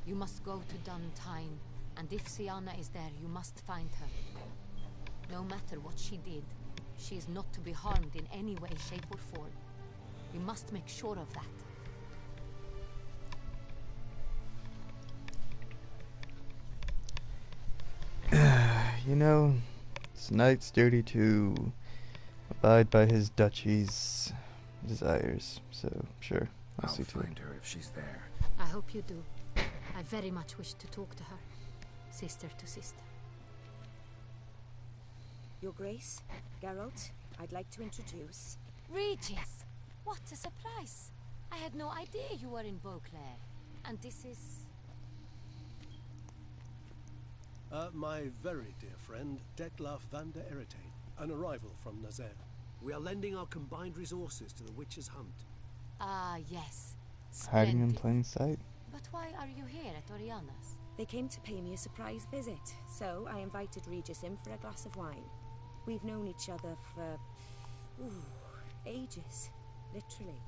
You must go to Duntine, and if Siana is there, you must find her. No matter what she did, she is not to be harmed in any way, shape or form. You must make sure of that. You know, it's Knight's duty to abide by his duchy's desires, so sure, I'll see to it. Find her if she's there. I hope you do. I very much wish to talk to her. Sister to sister. Your Grace, Geralt, I'd like to introduce... Regis! What a surprise! I had no idea you were in Beauclair. And this is... My very dear friend, Detlaf van der Eritain, an arrival from Nazaire. We are lending our combined resources to the Witcher's hunt. Ah, yes. Hiding in Splendid. plain sight. But why are you here at Oriana's? They came to pay me a surprise visit, so I invited Regis in for a glass of wine. We've known each other for... ages. Literally.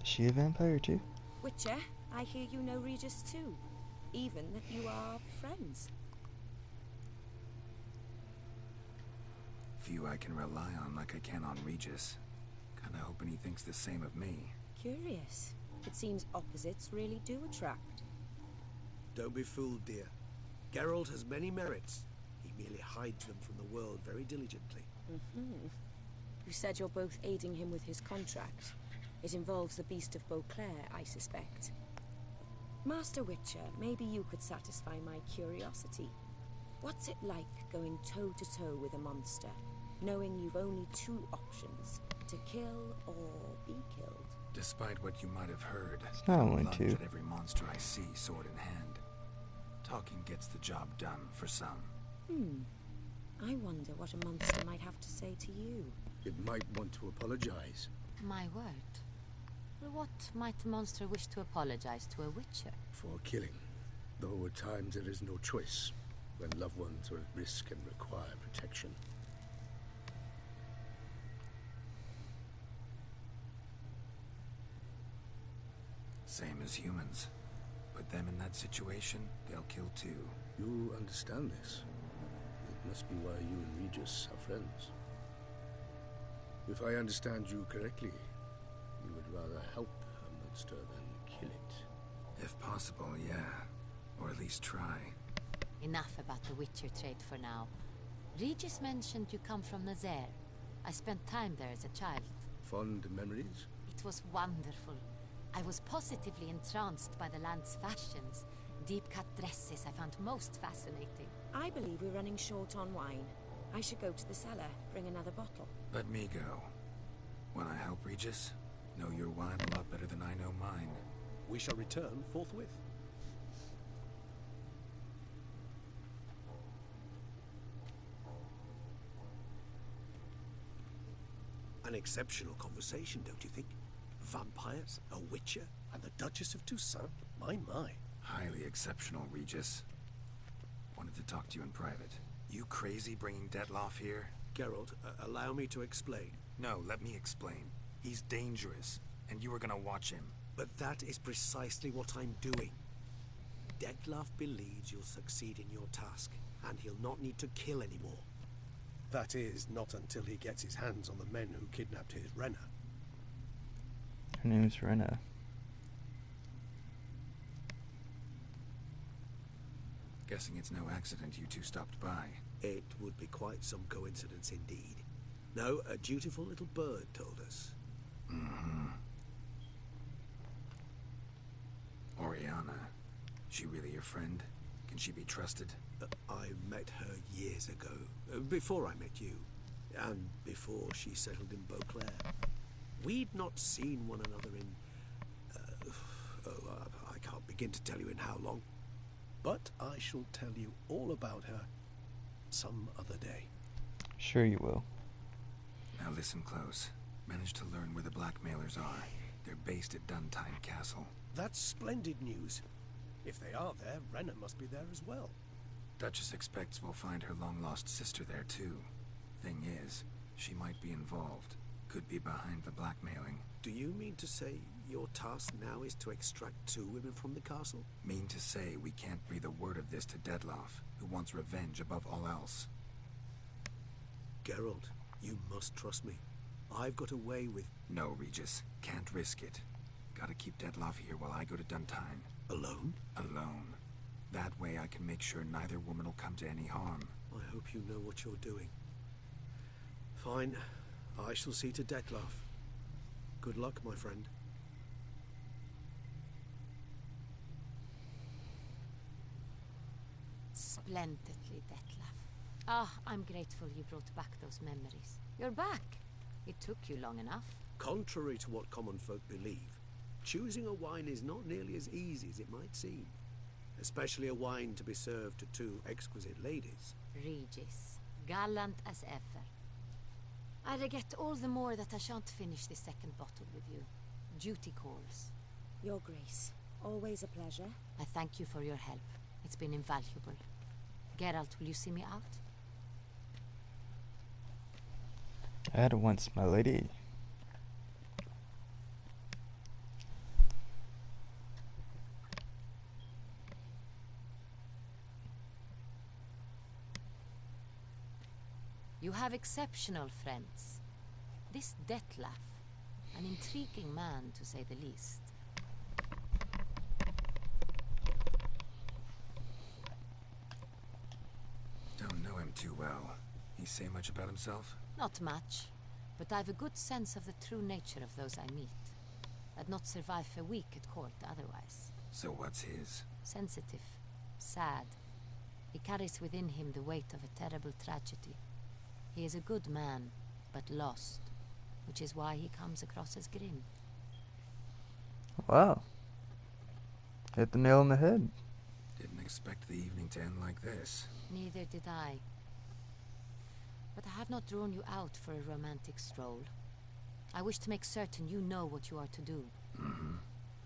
Is she a vampire too? Witcher, I hear you know Regis too. Even that you are friends. Few I can rely on like I can on Regis. Kinda hoping he thinks the same of me. Curious. It seems opposites really do attract. Don't be fooled, dear. Geralt has many merits. He merely hides them from the world very diligently. You said you're both aiding him with his contract. It involves the Beast of Beauclair, I suspect. Master Witcher, maybe you could satisfy my curiosity. What's it like going toe-to-toe with a monster, knowing you've only 2 options, to kill or be killed? Despite what you might have heard, It's not only lunge 2. at every monster I see, sword in hand. Talking gets the job done for some. I wonder what a monster might have to say to you. It might want to apologize. My word. What might a monster wish to apologize to a witcher? For killing. Though at times there is no choice, when loved ones are at risk and require protection. Same as humans. Put them in that situation, they'll kill too. You understand this. It must be why you and Regis are friends. If I understand you correctly, you would rather help a monster than kill it. If possible, yeah. Or at least try. Enough about the witcher trade for now. Regis mentioned you come from Nazaire. I spent time there as a child. Fond memories? It was wonderful. I was positively entranced by the land's fashions. Deep-cut dresses I found most fascinating. I believe we're running short on wine. I should go to the cellar, bring another bottle. Let me go. When I help Regis, know your wine a lot better than I know mine. We shall return forthwith. An exceptional conversation, don't you think? Vampires, a witcher, and the Duchess of Toussaint? My. Highly exceptional, Regis. Wanted to talk to you in private. You crazy bringing Detloff here? Geralt, allow me to explain. No, let me explain. He's dangerous, and you were gonna watch him. But that is precisely what I'm doing. Detloff believes you'll succeed in your task, and he'll not need to kill anymore. That is, not until he gets his hands on the men who kidnapped his Rena. Her name's Rena. Guessing it's no accident you two stopped by. It would be quite some coincidence indeed. No, a dutiful little bird told us. Mm-hmm. Oriana. She really your friend? Can she be trusted? I met her years ago, before I met you, and before she settled in Beauclair. We'd not seen one another in... I can't begin to tell you in how long. But I shall tell you all about her some other day. Sure you will. Now listen close. Managed to learn where the blackmailers are. They're based at Duntine Castle. That's splendid news. If they are there, Rena must be there as well. Duchess expects we'll find her long-lost sister there, too. Thing is, she might be involved. Could be behind the blackmailing. Do you mean to say your task now is to extract 2 women from the castle? Mean to say we can't breathe a word of this to Detloff, who wants revenge above all else. Geralt, you must trust me. I've got away with... No, Regis. Can't risk it. Gotta keep Detloff here while I go to Duntine. Alone? Alone. That way I can make sure neither woman will come to any harm. I hope you know what you're doing. Fine. I shall see to Detloff. Good luck, my friend. Splendidly, Detlaff. Ah, I'm grateful you brought back those memories. You're back. It took you long enough. Contrary to what common folk believe, choosing a wine is not nearly as easy as it might seem. Especially a wine to be served to 2 exquisite ladies. Regis, gallant as ever. I regret all the more that I shan't finish this 2nd bottle with you. Duty calls. Your Grace, always a pleasure. I thank you for your help. It's been invaluable. Geralt, will you see me out? At once, my lady. You have exceptional friends. This Detlaff, an intriguing man to say the least. Don't know him too well. He say much about himself? Not much, but I've a good sense of the true nature of those I meet. I'd not survive a week at court otherwise. So what's his? Sensitive, sad. He carries within him the weight of a terrible tragedy. He is a good man, but lost, which is why he comes across as grim. Wow. Hit the nail on the head. Didn't expect the evening to end like this. Neither did I. But I have not drawn you out for a romantic stroll. I wish to make certain you know what you are to do. Mm-hmm.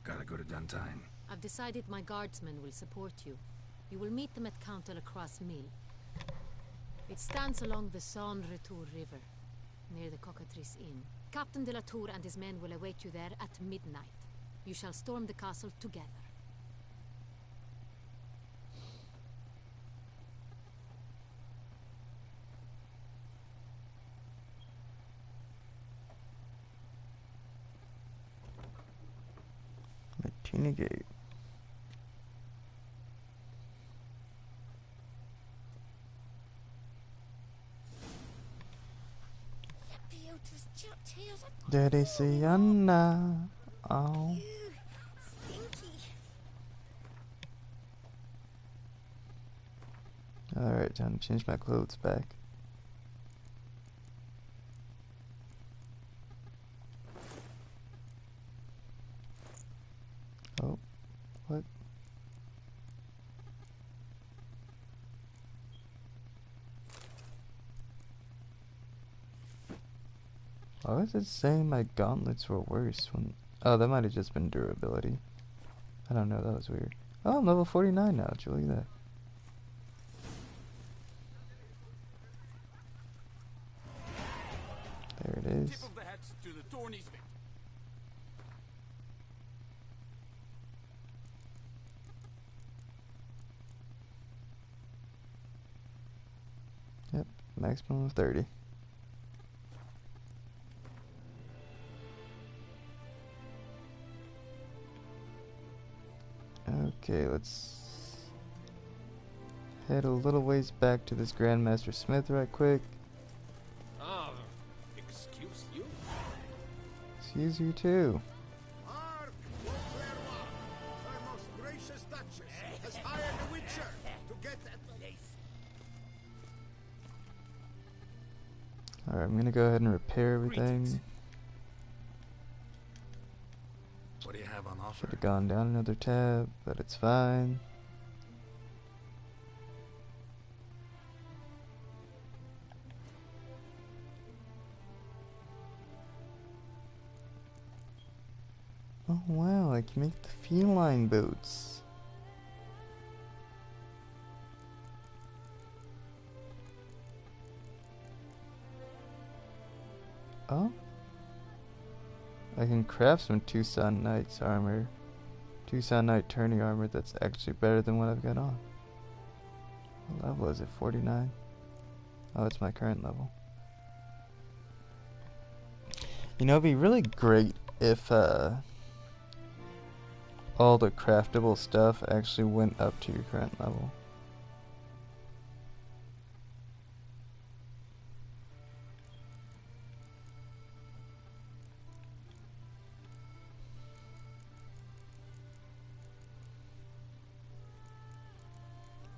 Gotta go to Duntine. I've decided my guardsmen will support you. You will meet them at Count Delacroix's mill. It stands along the Saône Retour River, near the Cockatrice Inn. Captain de la Tour and his men will await you there at midnight. You shall storm the castle together. Martina Gate. Daddy Sienna. Oh. Alright, time to change my clothes back. Oh, what? Why was it saying my gauntlets were worse when... Oh, that might have just been durability. I don't know, that was weird. Oh, I'm level 49 now, Julie, that. There it is. Tip of the hat to the Tawny Smith. Yep, maximum of 30. Okay, let's head a little ways back to this Grandmaster Smith right quick. Ah, excuse you? Excuse you too. Our most gracious Duchess has hired a Witcher to get at place. Alright, I'm gonna go ahead and repair everything. Greetings. What do you have on offer? Should have gone down another tab, but it's fine. Oh wow, I can make the feline boots. Oh? I can craft some Tucson Knight's armor. Tucson Knight tourney armor that's actually better than what I've got on. What level is it? 49? Oh, it's my current level. You know, it'd be really great if all the craftable stuff actually went up to your current level.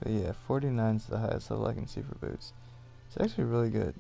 But yeah, 49 is the highest level I can see for boots. It's actually really good.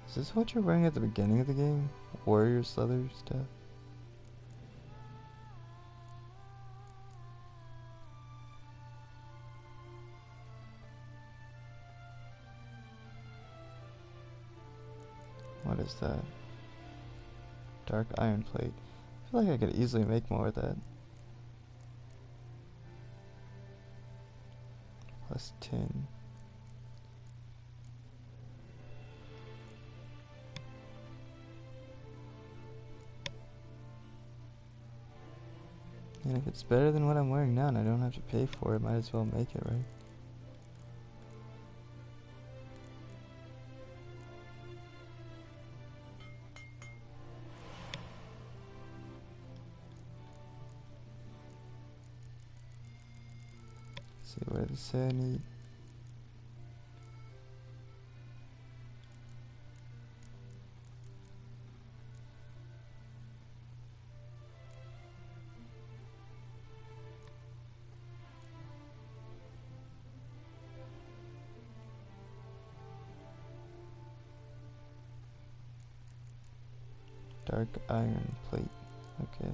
Is this what you're wearing at the beginning of the game? Warrior's leather stuff? What is that? Dark iron plate. I feel like I could easily make more of that. Plus 10. And if it's better than what I'm wearing now and I don't have to pay for it, might as well make it, right? Let's see, what does it say I need? Dark iron plate. Okay.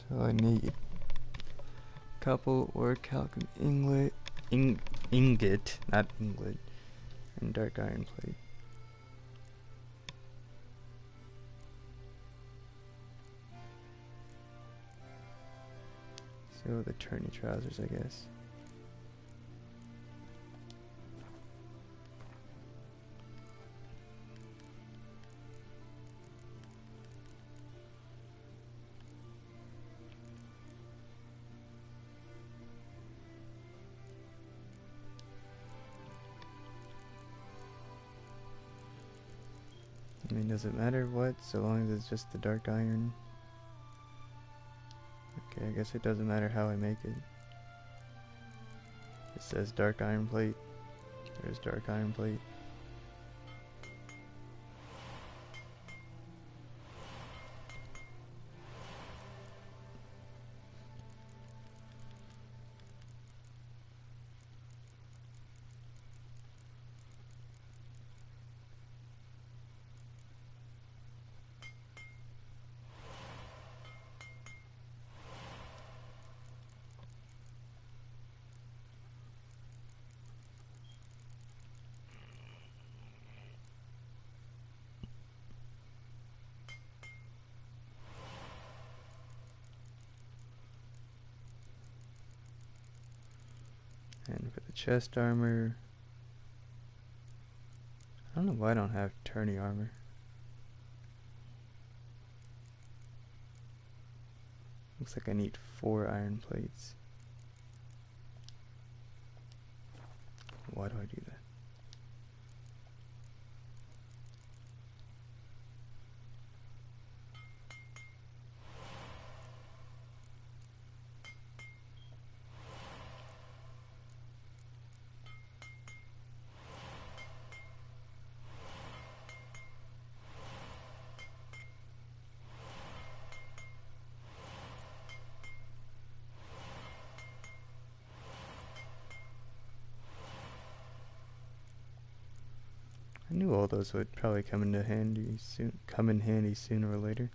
So I need couple orichalcum ingot, not inglet, and dark iron plate. So the tourney trousers, I guess. I mean, does it matter what, so long as it's just the dark iron? Okay, I guess it doesn't matter how I make it. It says dark iron plate. There's dark iron plate. And for the chest armor, I don't know why I don't have tourney armor. Looks like I need 4 iron plates. Why do I do that? I knew all those would probably come in handy sooner or later.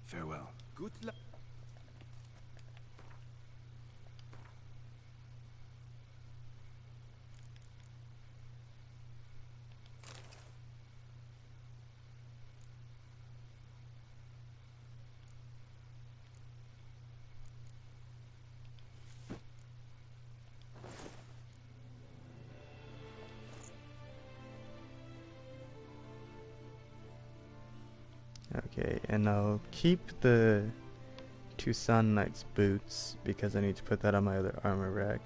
Farewell. Good luck. Okay, and I'll keep the Tucson Knights boots because I need to put that on my other armor rack.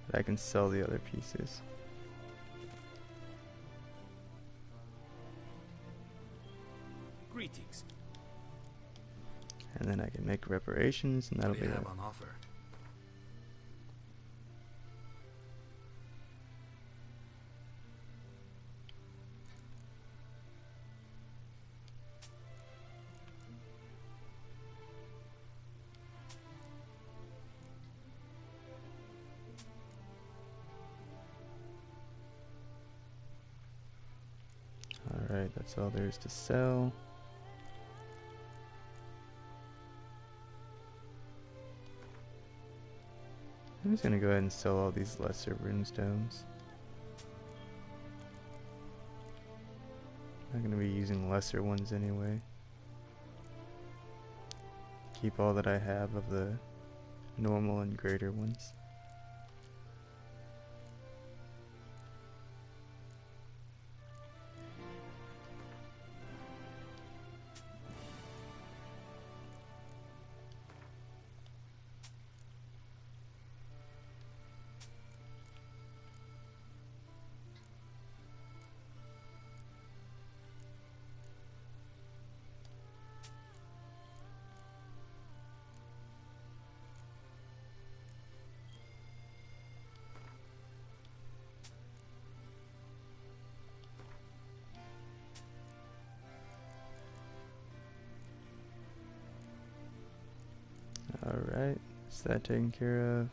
But I can sell the other pieces. Greetings. And then I can make reparations, and that'll What do be you it. have on offer? Alright, that's all there is to sell. I'm just gonna go ahead and sell all these lesser runestones. I'm gonna be using lesser ones anyway. Keep all that I have of the normal and greater ones. Alright, is that taken care of?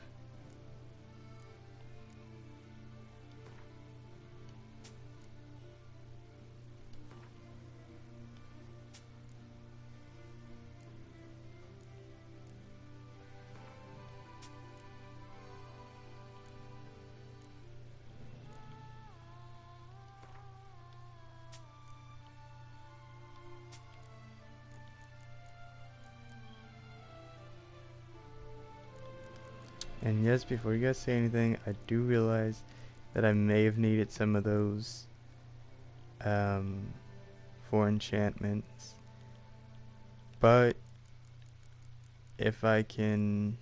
And yes, before you guys say anything, I do realize that I may have needed some of those for enchantments. but if I can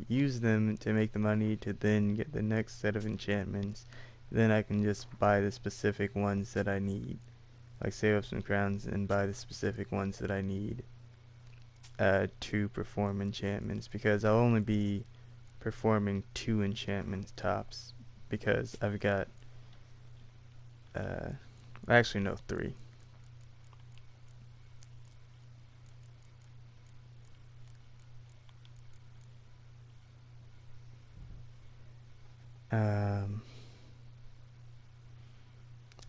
use them to make the money to then get the next set of enchantments, then I can just buy the specific ones that I need. Like save up some crowns and buy the specific ones that I need to perform enchantments, because I'll only be performing 2 enchantments tops, because I've got actually no, 3.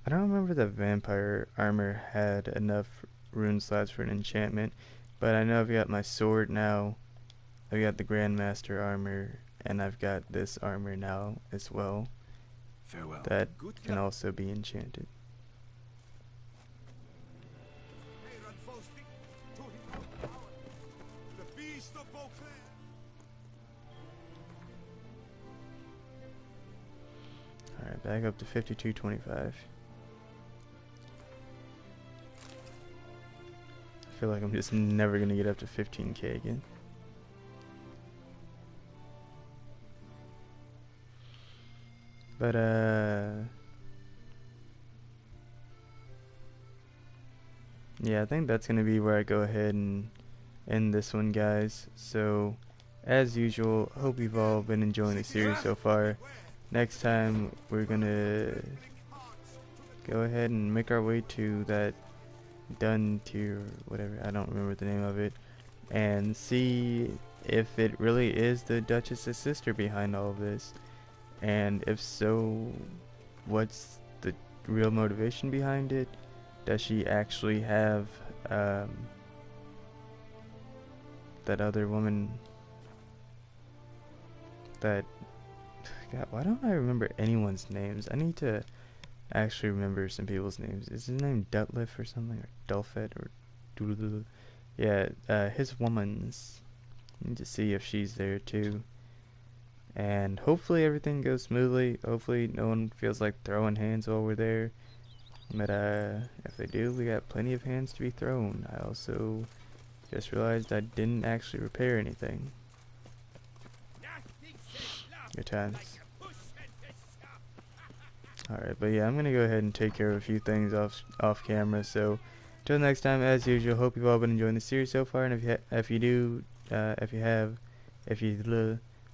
I don't remember the vampire armor had enough rune slots for an enchantment, but I know I've got my sword now, I've got the Grandmaster armor, and I've got this armor now as well. Farewell. That can also be enchanted. Alright, back up to 5225. I feel like I'm just never gonna get up to 15k again. But yeah, I think that's gonna be where I go ahead and end this one, guys. So as usual, hope you've all been enjoying the series so far. Next time we're gonna go ahead and make our way to that done tier, whatever, I don't remember the name of it, and see if it really is the Duchess's sister behind all of this, and if so, what's the real motivation behind it? Does she actually have that other woman that, God, why don't I remember anyone's names? I need to actually remember some people's names. Is his name Dutliff or something, or Dulfet, or Doodle? Yeah, his woman's. I need to see if she's there too. And hopefully everything goes smoothly. Hopefully no one feels like throwing hands while we're there. But if they do, we got plenty of hands to be thrown. I also just realized I didn't actually repair anything. Good times. Alright, but yeah, I'm gonna go ahead and take care of a few things off camera. So till next time, as usual, hope you've all been enjoying the series so far. And if you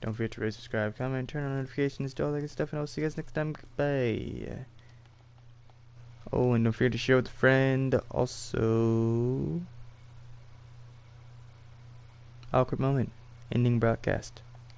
don't forget to rate, subscribe, comment, turn on notifications, do all that good stuff, and I'll see you guys next time. Goodbye. Oh, and don't forget to share with a friend. Also, awkward moment, ending broadcast.